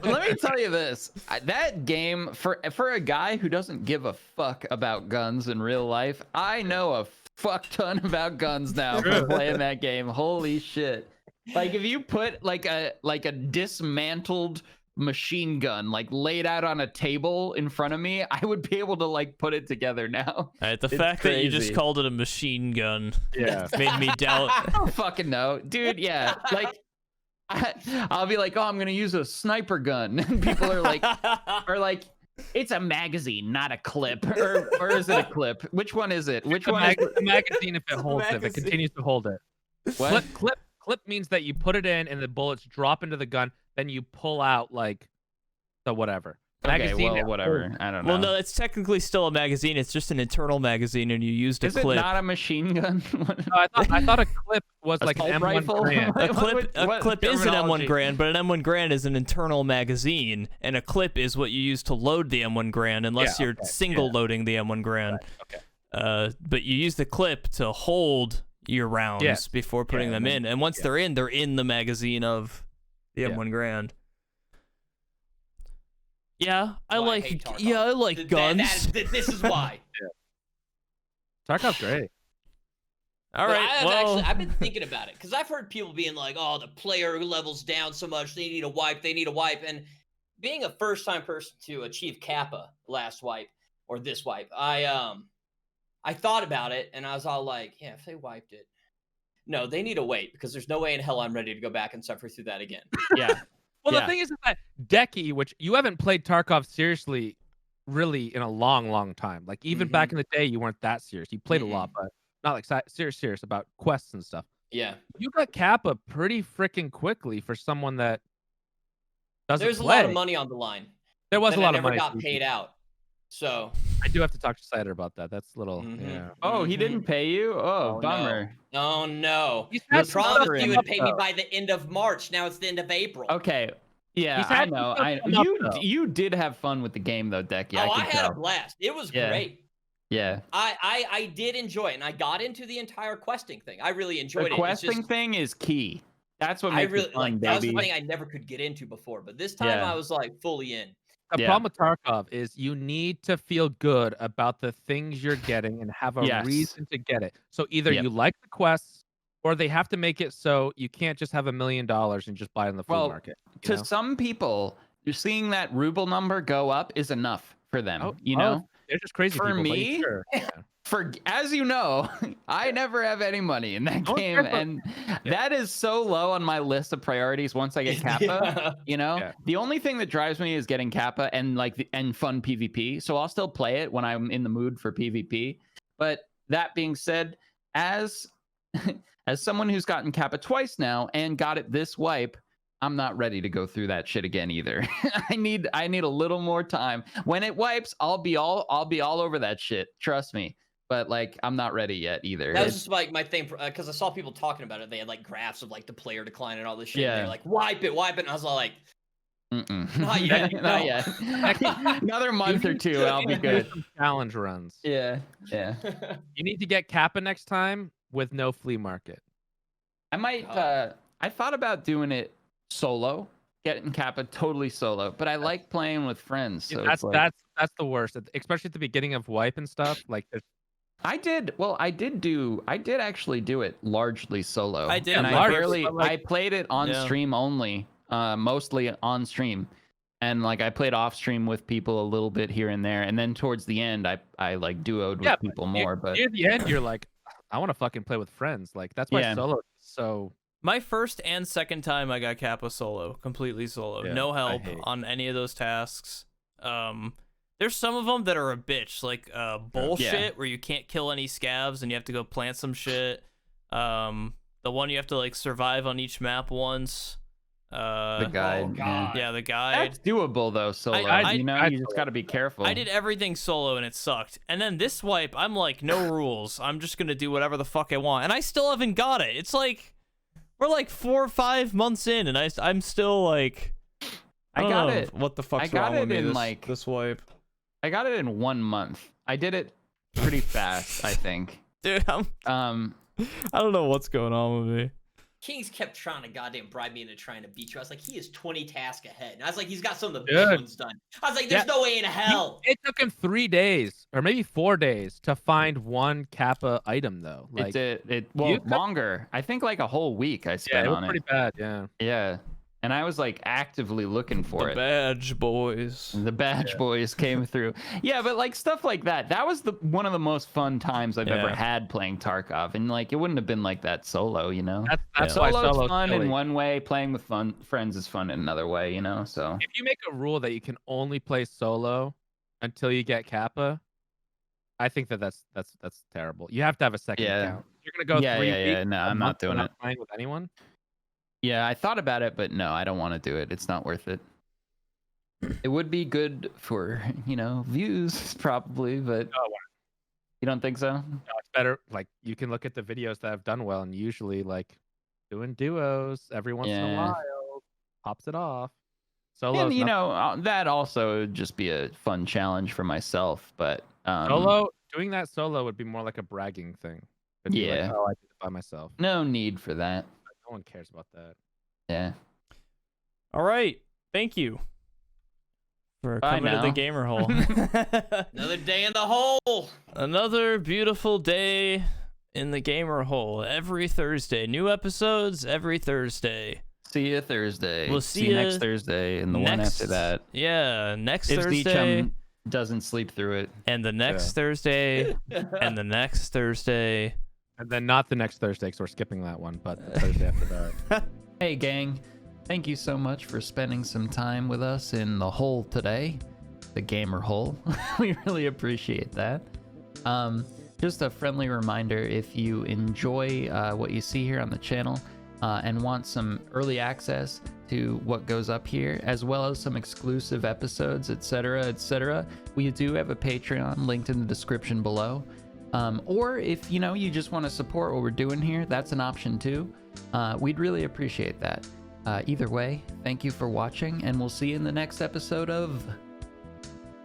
Let me tell you this: that game for a guy who doesn't give a fuck about guns in real life, I know a fuck ton about guns now from playing that game. Holy shit! Like if you put like a dismantled machine gun like laid out on a table in front of me, I would be able to like put it together now. The fact that you just called it a machine gun made me doubt. I don't fucking know, dude. Yeah, like I'll be like, oh, I'm gonna use a sniper gun, and people are like it's a magazine, not a clip, or is it a clip? Which one is it? Which one? A magazine if it holds it. If it continues to hold it. What? Clip means that you put it in and the bullets drop into the gun. Then you pull out like the whatever. magazine. well, whatever. I don't know. Well, no, it's technically still a magazine. It's just an internal magazine, and you used a Is clip. it not a machine gun? No, I thought a clip was like an Assault M1 rifle? Garand. A clip is an M1 terminology? Garand, but an M1 Garand is an internal magazine, and a clip is what you use to load the M1 Garand, unless Yeah, you're okay, single loading the M1 Garand. Right, okay. But you use the clip to hold your rounds Yes. before putting them in, and once they're in the magazine of the M1 Garand. Yeah, I Why I like. hate Tarkov. Yeah, I like guns. This is why. Tarkov's great. All But right, I've been thinking about it because I've heard people being like, "Oh, the player levels down so much, they need a wipe, they need a wipe." And being a first-time person to achieve Kappa last wipe or this wipe, I thought about it and I was all like, "Yeah, if they wiped it, no, they need to wait because there's no way in hell I'm ready to go back and suffer through that again." Yeah. Well, Yeah. the thing is that Decky, which you haven't played Tarkov seriously, really in a long time. Like even back in the day, you weren't that serious. You played a lot, but not like serious about quests and stuff. Yeah, You got Kappa pretty freaking quickly for someone that doesn't there's play. a lot of money on the line. There was that a lot I of never money. got paid out. So I do have to talk to Cider about that. That's a little. Yeah. Oh, he didn't pay you? Oh, bummer. Oh no! He's I had some promised stuff you come would up, pay me though. by the end of March. Now it's the end of April. Okay. Yeah, He's I had know. some I stuff come up, though. you did have fun with the game though, Decky. I can had a tell. blast. It was Yeah. great. Yeah. I did enjoy it, and I got into the entire questing thing. I really enjoyed The it. It's questing just, thing is key. That's what I makes really it fun, that was baby. the thing I never could get into before, but this time Yeah. I was like fully in. The Yeah. problem with Tarkov is you need to feel good about the things you're getting and have a Yes. reason to get it. So either Yep. you like the quests, or they have to make it so you can't just have $1 million and just buy it in the flea Well, market. To some people, you're seeing that ruble number go up is enough for them. You know? they're just crazy For people. but me, sure. Yeah. For as you know, I never have any money in that Oh, game, sure, but- and that is so low on my list of priorities. Once I get Kappa, you know, Yeah. the only thing that drives me is getting Kappa and and fun PvP. So I'll still play it when I'm in the mood for PvP. But that being said, as as someone who's gotten Kappa twice now and got it this wipe, I'm not ready to go through that shit again either. I need a little more time. When it wipes, I'll be all over that shit. Trust me. But like, I'm not ready yet either. That was just like my thing because I saw people talking about it. They had like graphs of like the player decline and all this shit. Yeah. And they're like, wipe it. And I was all like, Not yet, not no. yet. Another month or two, I'll be You need to do good. some challenge runs. Yeah. You need to get Kappa next time with no flea market. I might. I thought about doing it solo, getting Kappa totally solo, but I like playing with friends. So that's it's like, that's the worst, especially at the beginning of wipe and stuff. Like, I did actually do it largely solo. I did and it I largely, barely. but, like- I played it on Yeah. stream only, mostly on stream, and like I played off stream with people a little bit here and there, and then towards the end, I like duoed with people more. But near the end, you're like, I want to fucking play with friends. Like that's why Yeah. solo is so. My first and second time I got Kappa solo, completely solo, Yeah, no I help hate- on any of those tasks. There's some of them that are a bitch, like bullshit, where you can't kill any scavs and you have to go plant some shit. The one you have to like survive on each map once. the guide, Oh, God. Yeah, the guide. that's doable though. Solo, you just got to be careful. I did everything solo and it sucked. And then this wipe, I'm like, no rules. I'm just gonna do whatever the fuck I want, and I still haven't got it. It's like we're like 4 or 5 months in, and I'm still like, I don't got know it. What the fuck's I got wrong with it me in, this, like- this wipe, I got it in 1 month. I did it pretty fast, I think. dude? I don't know what's going on with me. Kings kept trying to goddamn bribe me into trying to beat you. I was like, he is 20 tasks ahead. And I was like, he's got some of the big Good. ones done. I was like, there's no way in hell. It took him 3 days or maybe 4 days to find one Kappa item though. Like, It you could- longer. I think like a whole week I yeah, spent it was on pretty it. bad. Yeah. Yeah. And I was like actively looking for The it. badge boys. The badge boys came through. Yeah, but like stuff like that. That was one of the most fun times I've ever Yeah. had playing Tarkov. And like it wouldn't have been like that solo, you know? That's why Solo's solo's fun silly. in one way, playing with friends is fun in another way, you know? So If you make a rule that you can only play solo until you get Kappa, I think that's terrible. You have to have a second Yeah. account. You're gonna go 3 weeks. No, a I'm month not doing without it. playing with anyone. Yeah, I thought about it, but no, I don't want to do it. It's not worth it. It would be good for, views probably, but you don't think so? No, it's better. Like you can look at the videos that have done well, and usually like doing duos every once in a Yeah. while pops it off. Solo, And that also would just be a fun challenge for myself, but doing that solo would be more like a bragging thing. It'd be like, Yeah. oh, I did it by myself. no need for that. No one cares about that. Yeah. All right. Thank you for Bye coming to now. the gamer hole. Another day in the hole. Another beautiful day in the gamer hole. Every Thursday. New episodes every Thursday. See you Thursday. We'll see you ya next Thursday and the one after that. Yeah, next If Thursday. ZChum doesn't sleep through it. And the next Thursday. And the next Thursday. And then not the next Thursday because we're skipping that one, but the Thursday after that. Hey, gang. Thank you so much for spending some time with us in the hole today. The gamer hole. We really appreciate that. Just a friendly reminder, if you enjoy what you see here on the channel and want some early access to what goes up here, as well as some exclusive episodes, etc., we do have a Patreon linked in the description below. Or if you just want to support what we're doing here, that's an option too. We'd really appreciate that. Either way, thank you for watching, and we'll see you in the next episode of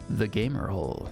The Gamer Hole.